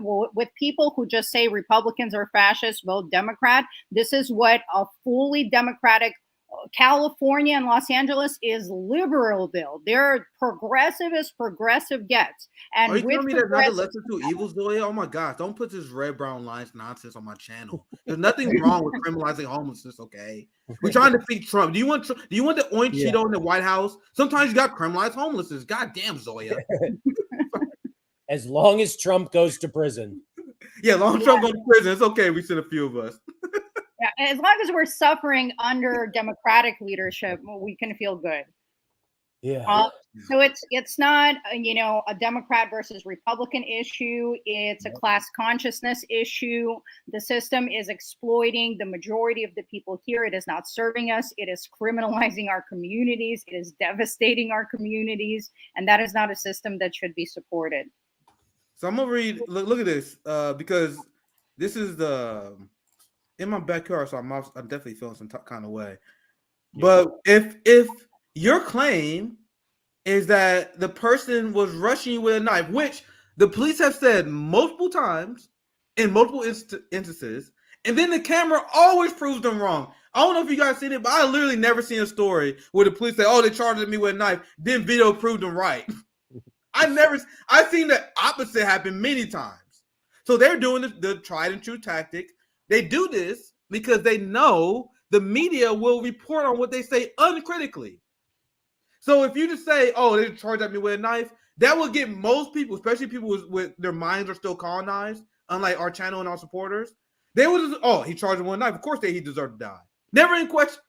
With people who just say Republicans are fascists, vote Democrat, this is what a fully Democratic California and Los Angeles is Liberalville. They're progressive as progressive gets. And are you telling me there's not a lesser to evil, Zoya? Oh my gosh, don't put this red, brown lines nonsense on my channel. There's nothing wrong with criminalizing homelessness, okay? We're trying to defeat Trump. Do you want the orange Cheeto in the White House? Sometimes you got criminalized homelessness. God damn, Zoya. As long as Trump goes to prison. Yeah, as long as Trump goes to prison, it's okay. We sent a few of us. Yeah, as long as we're suffering under Democratic leadership, we can feel good. Yeah. So it's not a Democrat versus Republican issue. It's a class consciousness issue. The system is exploiting the majority of the people here. It is not serving us. It is criminalizing our communities. It is devastating our communities, and that is not a system that should be supported. So I'm gonna read. Look at this because this is the. In my backyard, so I'm definitely feeling some kind of way. Yeah. But if your claim is that the person was rushing you with a knife, which the police have said multiple times in multiple instances, and then the camera always proves them wrong. I don't know if you guys seen it, but I literally never seen a story where the police say, "Oh, they charged me with a knife," then video proved them right. I've seen the opposite happen many times. So they're doing the tried and true tactic. They do this because they know the media will report on what they say uncritically. So if you just say, "Oh, they charged at me with a knife," that will get most people, especially people with their minds are still colonized, unlike our channel and our supporters. They will just, "Oh, he charged him with a knife. Of course, he deserved to die." Never in question.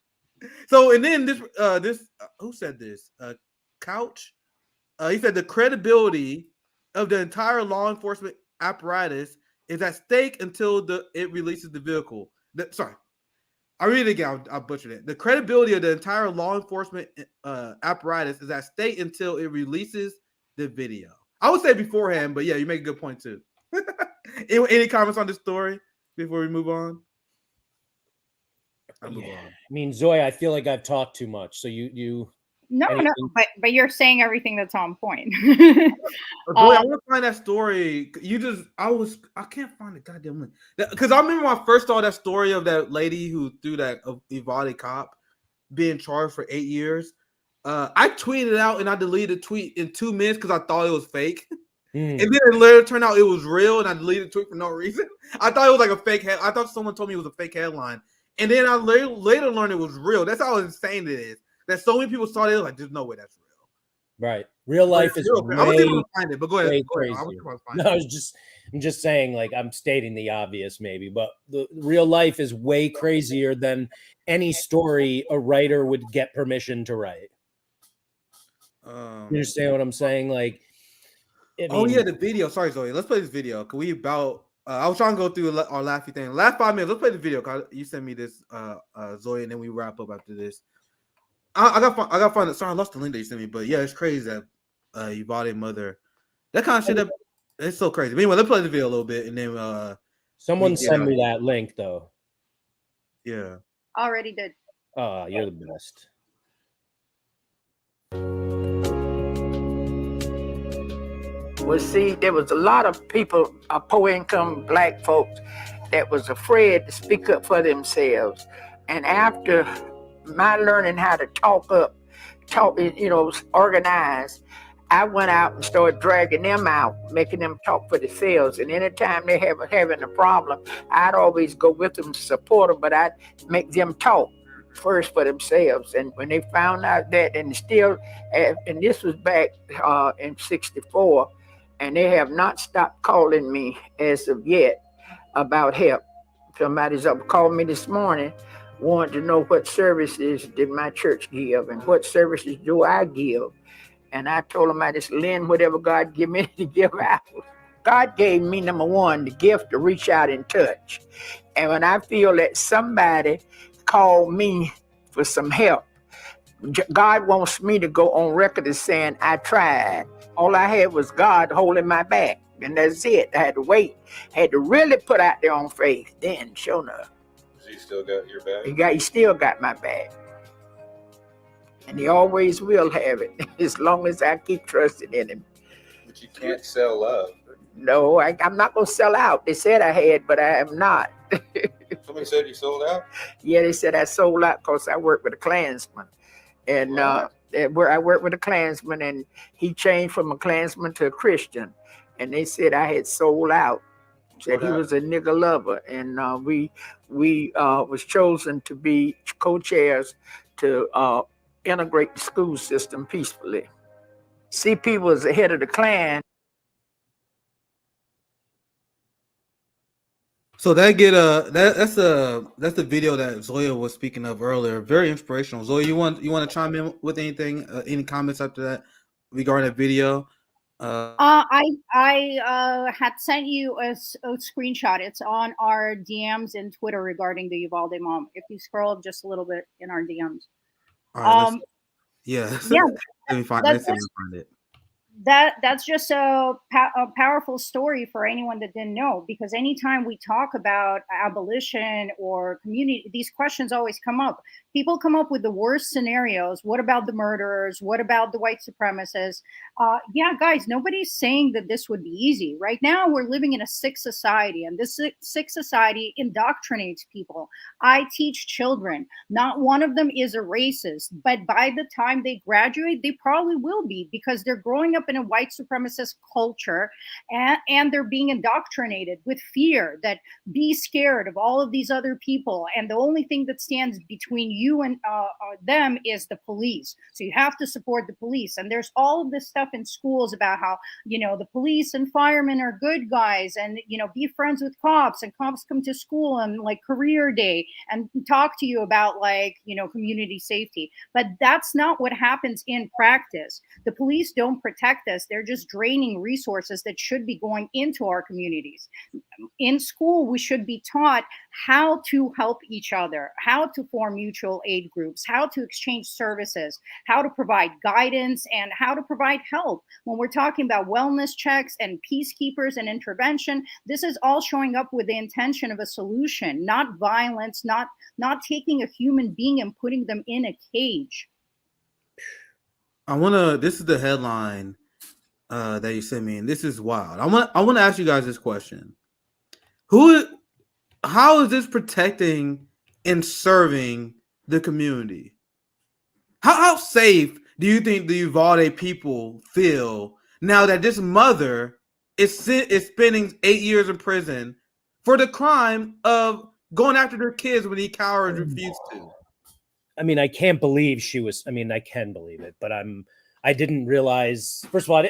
So, and then this who said this? Couch. He said the credibility of the entire law enforcement apparatus is at stake until it releases the vehicle. I'll read it again. I'll butcher it. The credibility of the entire law enforcement apparatus is at stake until it releases the video. I would say beforehand, but yeah, you make a good point too. Any comments on this story before we move on? I'll move on. I mean, Zoya, I feel like I've talked too much. So you. No, but you're saying everything that's on point. Boy, I want to find that story. I can't find the goddamn link. Because I remember when I first saw that story of that lady who threw that Uvalde cop being charged for 8 years. I tweeted it out and I deleted the tweet in 2 minutes because I thought it was fake. And then it later turned out it was real and I deleted the tweet for no reason. I thought it was like a fake head. I thought someone told me it was a fake headline. And then I later learned it was real. That's how insane it is. That so many people saw it, like, there's no way that's real. Right. Real life is way, I'm gonna find it, but go ahead. I'm just saying, like, I'm stating the obvious maybe, but the real life is way crazier than any story a writer would get permission to write. You understand what I'm saying? Like, the video. Sorry, Zoe. Let's play this video. Can we I was trying to go through our last few things. Last 5 minutes. Let's play the video. Cause you sent me this, Zoe, and then we wrap up after this. I got find it. Sorry, I lost the link that you sent me, but yeah, it's crazy that Uvalde mother, that kind of shit. It's so crazy. But anyway, let's play the video a little bit, and then someone send me that link though. Yeah, already did. Oh, you're the best. Well, see, there was a lot of people, poor income black folks, that was afraid to speak up for themselves. And after my learning how to talk, organize, I went out and started dragging them out, making them talk for themselves. And anytime they have having a problem, I'd always go with them to support them, but I'd make them talk first for themselves. And when they found out that, and still, and this was back in '64, and they have not stopped calling me as of yet about help. Somebody's up called me this morning, wanted to know what services did my church give and what services do I give. And I told him I just lend whatever God give me to give out. God gave me, number one, the gift to reach out and touch. And when I feel that somebody called me for some help, God wants me to go on record as saying I tried. All I had was God holding my back. And that's it. I had to wait. Had to really put out there on faith. Then, sure enough. He still got your back? He still got my back. And he always will have it, as long as I keep trusting in him. But you can't sell love. No, I'm not going to sell out. They said I had, but I am not. Somebody said you sold out? Yeah, they said I sold out because I work with a Klansman. And where I work with a Klansman, and he changed from a Klansman to a Christian. And they said I had sold out. Said he was a nigger lover. And we was chosen to be co-chairs to integrate the school system peacefully. CP was the head of the Klan. So that's the video that Zoya was speaking of earlier. Very inspirational. Zoya, you want to chime in with anything? Any comments after that regarding that video? I had sent you a screenshot. It's on our DMs in Twitter regarding the Uvalde mom. If you scroll up just a little bit in our DMs. All right, let me find it. That's just a powerful story for anyone that didn't know, because anytime we talk about abolition or community, these questions always come up. People come up with the worst scenarios. What about the murderers? What about the white supremacists? Yeah, guys, nobody's saying that this would be easy. Right now, we're living in a sick society, and this sick society indoctrinates people. I teach children. Not one of them is a racist, but by the time they graduate, they probably will be, because they're growing up in a white supremacist culture, and they're being indoctrinated with fear that be scared of all of these other people, and the only thing that stands between you and them is the police. So you have to support the police. And there's all of this stuff in schools about how, the police and firemen are good guys, and be friends with cops, and cops come to school on like career day and talk to you about community safety. But that's not what happens in practice. The police don't protect us. They're just draining resources that should be going into our communities. In school, we should be taught how to help each other, how to form mutual aid groups, how to exchange services, how to provide guidance, and how to provide help. When we're talking about wellness checks and peacekeepers and intervention, this is all showing up with the intention of a solution, not violence, not taking a human being and putting them in a cage. This is the headline that you sent me, and this is wild. I want to ask you guys this question. How is this protecting and serving the community? How safe do you think the Uvalde people feel now that this mother is spending 8 years in prison for the crime of going after their kids when he cowards refused to? I mean, I can't believe she was. I mean, I can believe it, but I didn't realize. First of all,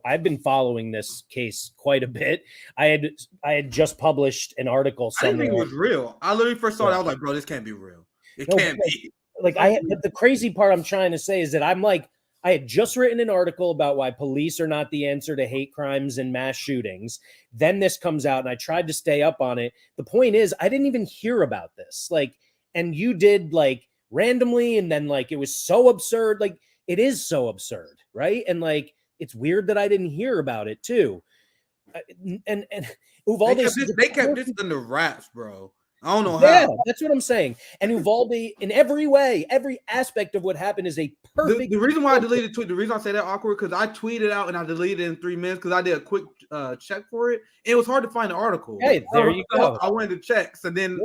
I've been following this case quite a bit. I had just published an article somewhere. I didn't think it was real. I literally first saw it. I was like, bro, this can't be real. It can't be. But the crazy part I'm trying to say is that I had just written an article about why police are not the answer to hate crimes and mass shootings. Then this comes out, and I tried to stay up on it. The point is, I didn't even hear about this. And you did randomly, and then it was so absurd. It is so absurd, right? And it's weird that I didn't hear about it too. And Uvalde, they kept this under wraps, bro. I don't know how. Yeah, that's what I'm saying. And Uvalde, in every way, every aspect of what happened is a perfect. The reason why I deleted tweet, the reason I say that awkward, because I tweeted out and I deleted it in 3 minutes because I did a quick check for it. It was hard to find the article. Hey, there you go. I wanted to check, so then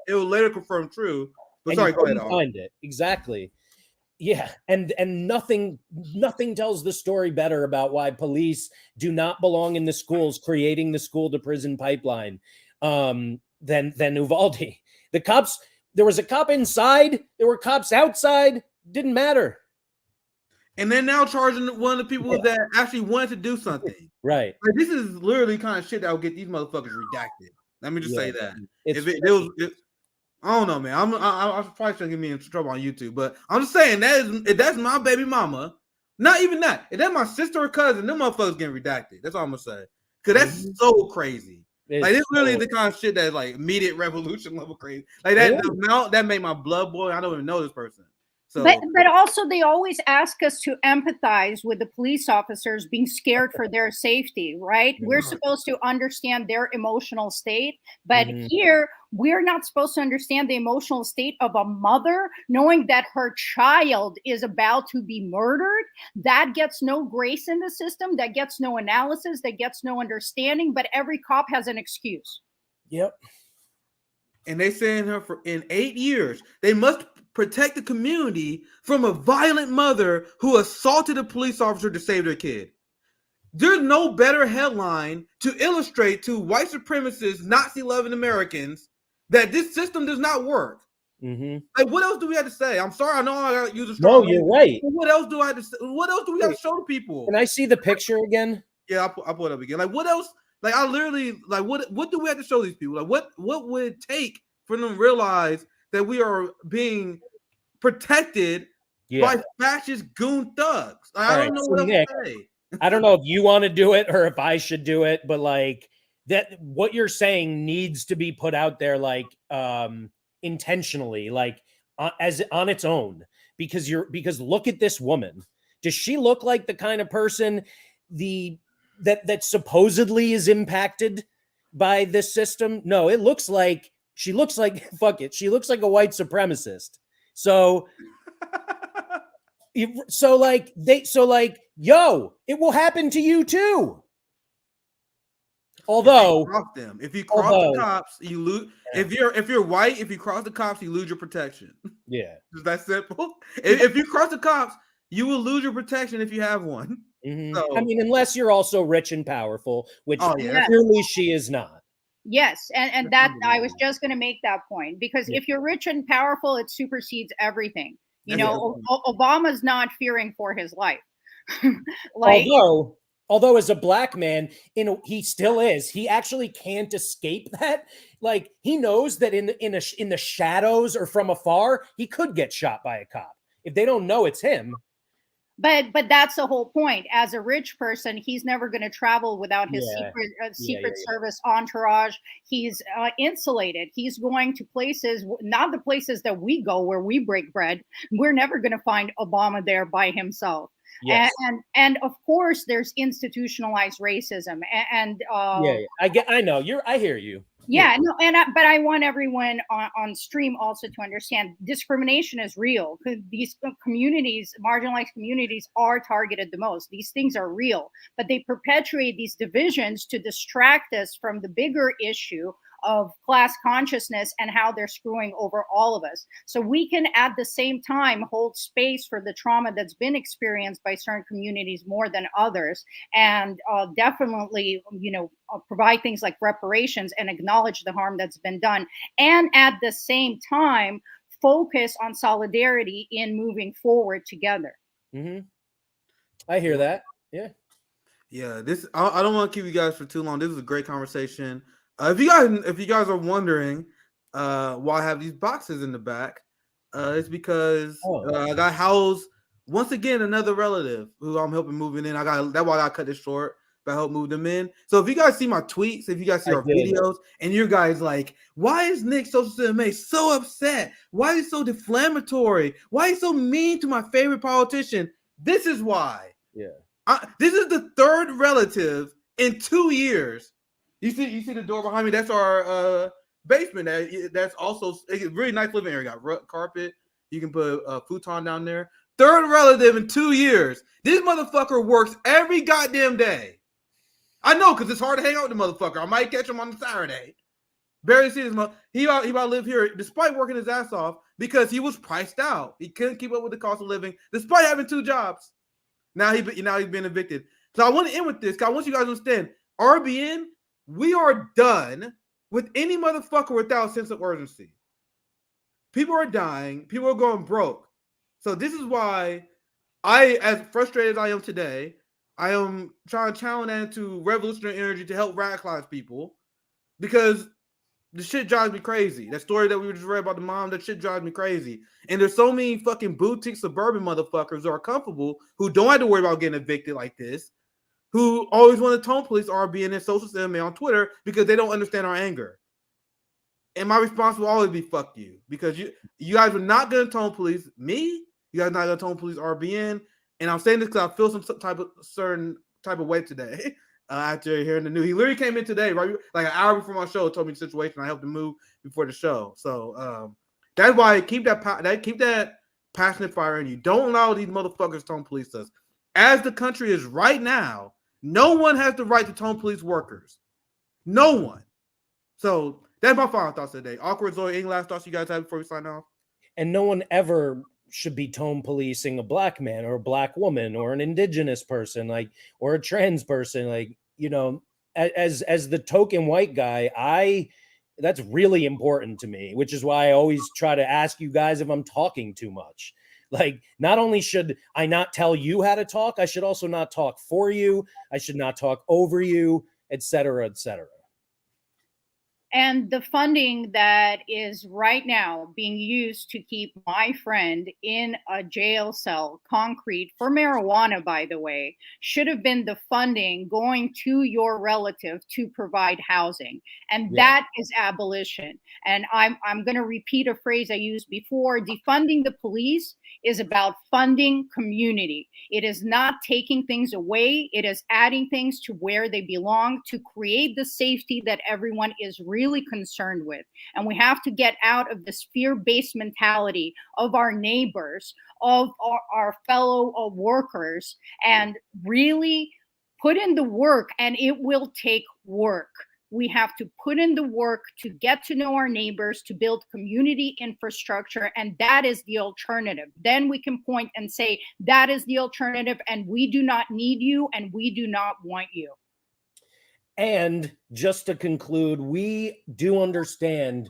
it will later confirm true. But sorry, go ahead. Find it exactly. Yeah, and nothing tells the story better about why police do not belong in the schools, creating the school to prison pipeline, than Uvalde. The cops. There was a cop inside. There were cops outside. Didn't matter. And they're now charging one of the people that actually wanted to do something. Right. Like, this is literally kind of shit that will get these motherfuckers redacted. Let me just say that. I don't know, man. I probably shouldn't get me in trouble on YouTube, but I'm just saying if that's my baby mama, not even that. If that's my sister or cousin, them motherfuckers getting redacted. That's all I'm gonna say. Because that's so crazy. Like, it's literally the kind of shit that's like immediate revolution level crazy. Like that, the amount that made my blood boil. I don't even know this person. So, but also they always ask us to empathize with the police officers being scared for their safety, right? We're supposed to understand their emotional state, but here we're not supposed to understand the emotional state of a mother knowing that her child is about to be murdered. That gets no grace in the system, that gets no analysis, that gets no understanding, but every cop has an excuse. Yep. And they saying her in 8 years, they must protect the community from a violent mother who assaulted a police officer to save their kid. There's no better headline to illustrate to white supremacists, Nazi-loving Americans that this system does not work. Like, what else do we have to say? I'm sorry, I know I gotta use a strong. No, you're right. What else do I have to say? What else do we got to show to people? Can I see the picture again? Yeah, I'll pull it up again. Like, what else? Like, I literally, like, what do we have to show these people? Like, what would it take for them to realize that we are being protected by fascist goon thugs? Like, I don't know what else to say. I don't know if you want to do it or if I should do it, but like that, what you're saying needs to be put out there, like intentionally, like as on its own, because look at this woman. Does she look like the kind of person that supposedly is impacted by this system? No, it looks like she looks like fuck it. She looks like a white supremacist. So yo, it will happen to you too. Although if you cross the cops, you lose. If you're white, if you cross the cops, you lose your protection. Yeah, is that simple? If you cross the cops, you will lose your protection if you have one. So, I mean, unless you're also rich and powerful, which clearly she is not. Yes, and that I was just going to make that point, because if you're rich and powerful, it supersedes everything. You know, Obama's not fearing for his life. Like, although as a black man, he still is. He actually can't escape that. Like, he knows that in the shadows or from afar, he could get shot by a cop if they don't know it's him. But that's the whole point. As a rich person, he's never going to travel without his secret service entourage. He's insulated. He's going to places, not the places that we go where we break bread. We're never going to find Obama there by himself. Yes. And of course, there's institutionalized racism. I know I hear you. Yeah, no, but I want everyone on stream also to understand discrimination is real. These communities, marginalized communities, are targeted the most. These things are real, but they perpetuate these divisions to distract us from the bigger issue of class consciousness and how they're screwing over all of us. So we can at the same time hold space for the trauma that's been experienced by certain communities more than others, and definitely, provide things like reparations and acknowledge the harm that's been done. And at the same time, focus on solidarity in moving forward together. I hear that. Yeah. Yeah. I don't want to keep you guys for too long. This is a great conversation. If you guys are wondering why I have these boxes in the back, it's because I got housed once again another relative who I'm helping moving in. That's why I cut this short, but I help move them in. So if you guys see my tweets, if you guys see our videos, and you guys like, why is Nick Social System so upset? Why is he so deflammatory? Why is he so mean to my favorite politician? This is why. Yeah. This is the third relative in 2 years. You see the door behind me? That's our basement. That's also a really nice living area. Got rug carpet. You can put a futon down there. Third relative in 2 years. This motherfucker works every goddamn day. I know, because it's hard to hang out with the motherfucker. I might catch him on a Saturday. Barely see his mother. He about to live here despite working his ass off because he was priced out. He couldn't keep up with the cost of living despite having 2 jobs. Now he's been evicted. So I want to end with this because I want you guys to understand. RBN, we are done with any motherfucker without a sense of urgency. People are dying. People are going broke. So this is why I, as frustrated as I am today, I am trying to channel that into revolutionary energy to help radicalize people because the shit drives me crazy. That story that we just read about the mom, that shit drives me crazy. And there's so many fucking boutique suburban motherfuckers who are comfortable, who don't have to worry about getting evicted like this, who always want to tone police RBN and social MMA on Twitter because they don't understand our anger. And my response will always be fuck you. Because you guys are not going to tone police me. You guys are not going to tone police RBN. And I'm saying this because I feel some certain type of way today. After hearing the news, he literally came in today, right? Like an hour before my show, told me the situation. I helped him move before the show. So that's why keep that passionate fire in you. Don't allow these motherfuckers to tone police us. As the country is right now, no one has the right to tone police workers. No one. So that's my final thoughts today. Awkward Zoe, any last thoughts you guys have before we sign off? And no one ever should be tone policing a black man or a black woman or an indigenous person, like, or a trans person. Like, you know, as the token white guy, that's really important to me, which is why I always try to ask you guys if I'm talking too much. Like, not only should I not tell you how to talk, I should also not talk for you. I should not talk over you, et cetera, et cetera. And the funding that is right now being used to keep my friend in a jail cell, concrete, for marijuana, by the way, should have been the funding going to your relative to provide housing. And that is abolition. And I'm going to repeat a phrase I used before. Defunding the police is about funding community. It is not taking things away. It is adding things to where they belong to create the safety that everyone is really concerned with. And we have to get out of this fear-based mentality of our neighbors, of our fellow workers, and really put in the work. And it will take work. We have to put in the work to get to know our neighbors, to build community infrastructure, and that is the alternative. Then we can point and say, that is the alternative, and we do not need you, and we do not want you. And just to conclude, we do understand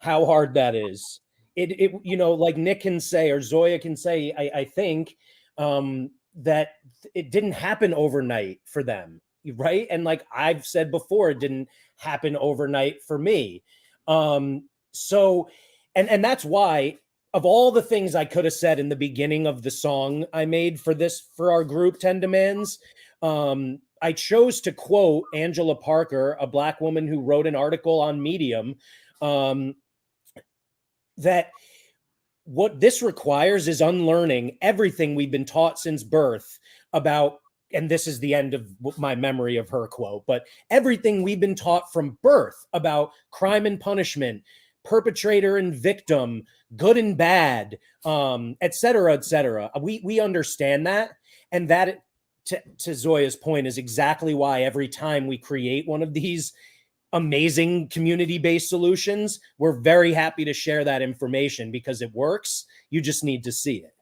how hard that is. It you know, like Nick can say, or Zoya can say, I think that it didn't happen overnight for them. Right. And like I've said before, it didn't happen overnight for me. So, and that's why, of all the things I could have said in the beginning of the song I made for our group 10 Demands, I chose to quote Angela Parker, a black woman who wrote an article on Medium, that what this requires is unlearning everything we've been taught since birth about, and this is the end of my memory of her quote, but everything we've been taught from birth about crime and punishment, perpetrator and victim, good and bad, et cetera, et cetera. We understand that. And that, to Zoya's point, is exactly why every time we create one of these amazing community-based solutions, we're very happy to share that information because it works. You just need to see it.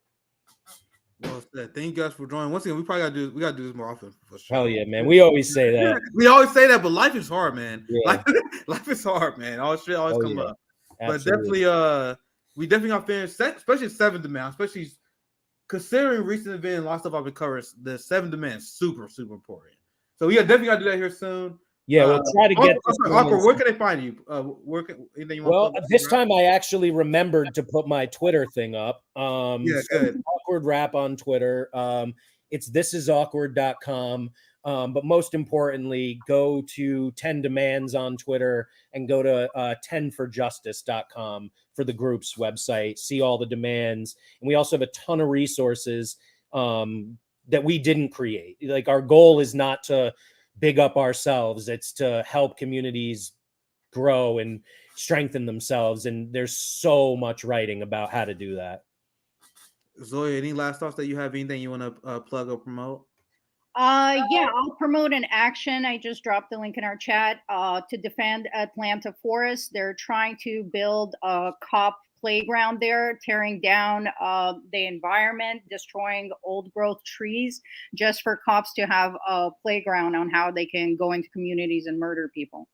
Well said. Thank you guys for joining. Once again, we gotta do this more often. For sure. Hell yeah, man. We always say that. We always say that, but life is hard, man. Yeah. Life is hard, man. All shit always come up. Absolutely. But we definitely got finished, especially 7th Demand, especially considering recent event and a lot of stuff I've been covering. The 7th Demand is super, super important. So yeah, definitely gotta do that here soon. Yeah, we'll try to get this. Awkward, where can they find you? This time I actually remembered to put my Twitter thing up. Good. Awkward Rap on Twitter. It's thisisawkward.com. But most importantly, go to 10 Demands on Twitter and go to 10forjustice.com for the group's website. See all the demands. And we also have a ton of resources that we didn't create. Like, our goal is not to big up ourselves. It's to help communities grow and strengthen themselves. And there's so much writing about how to do that. Zoya, any last thoughts that you have? Anything you want to plug or promote? Yeah, I'll promote an action. I just dropped the link in our chat to defend Atlanta Forest. They're trying to build a cop playground there, tearing down the environment, destroying old growth trees, just for cops to have a playground on how they can go into communities and murder people.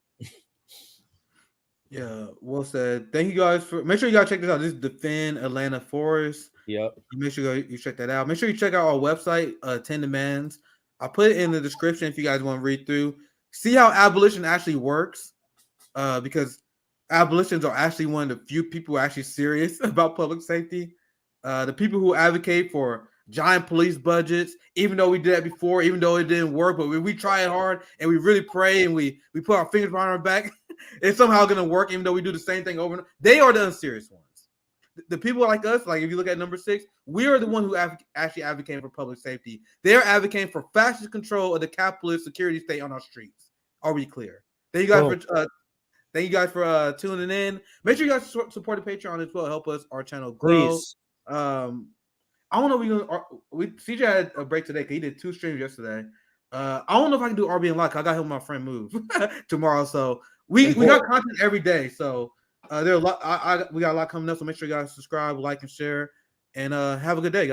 Yeah, well said. Thank you guys for. Make sure you guys check this out. This is Defend Atlanta Forest. Yep. Make sure you check that out. Make sure you check out our website, 10 Demands. I'll put it in the description if you guys want to read through. See how abolition actually works, because abolitions are actually one of the few people who are actually serious about public safety. The people who advocate for giant police budgets, even though we did that before, even though it didn't work, but we try it hard and we really pray and we put our fingers behind our back, it's somehow going to work, even though we do the same thing over and over. They are the unserious ones. The people like us, like if you look at number 6, we are the one who actually advocating for public safety. They're advocating for fascist control of the capitalist security state on our streets. Are we clear? Thank you guys for tuning in. Make sure you guys support the Patreon as well. Help us, our channel grow. Please. I don't know if CJ had a break today because he did 2 streams yesterday. I don't know if I can do RB and Lock. I got to help my friend move tomorrow. So we got content every day. So there are a lot. We got a lot coming up. So make sure you guys subscribe, like, and share. And have a good day, guys.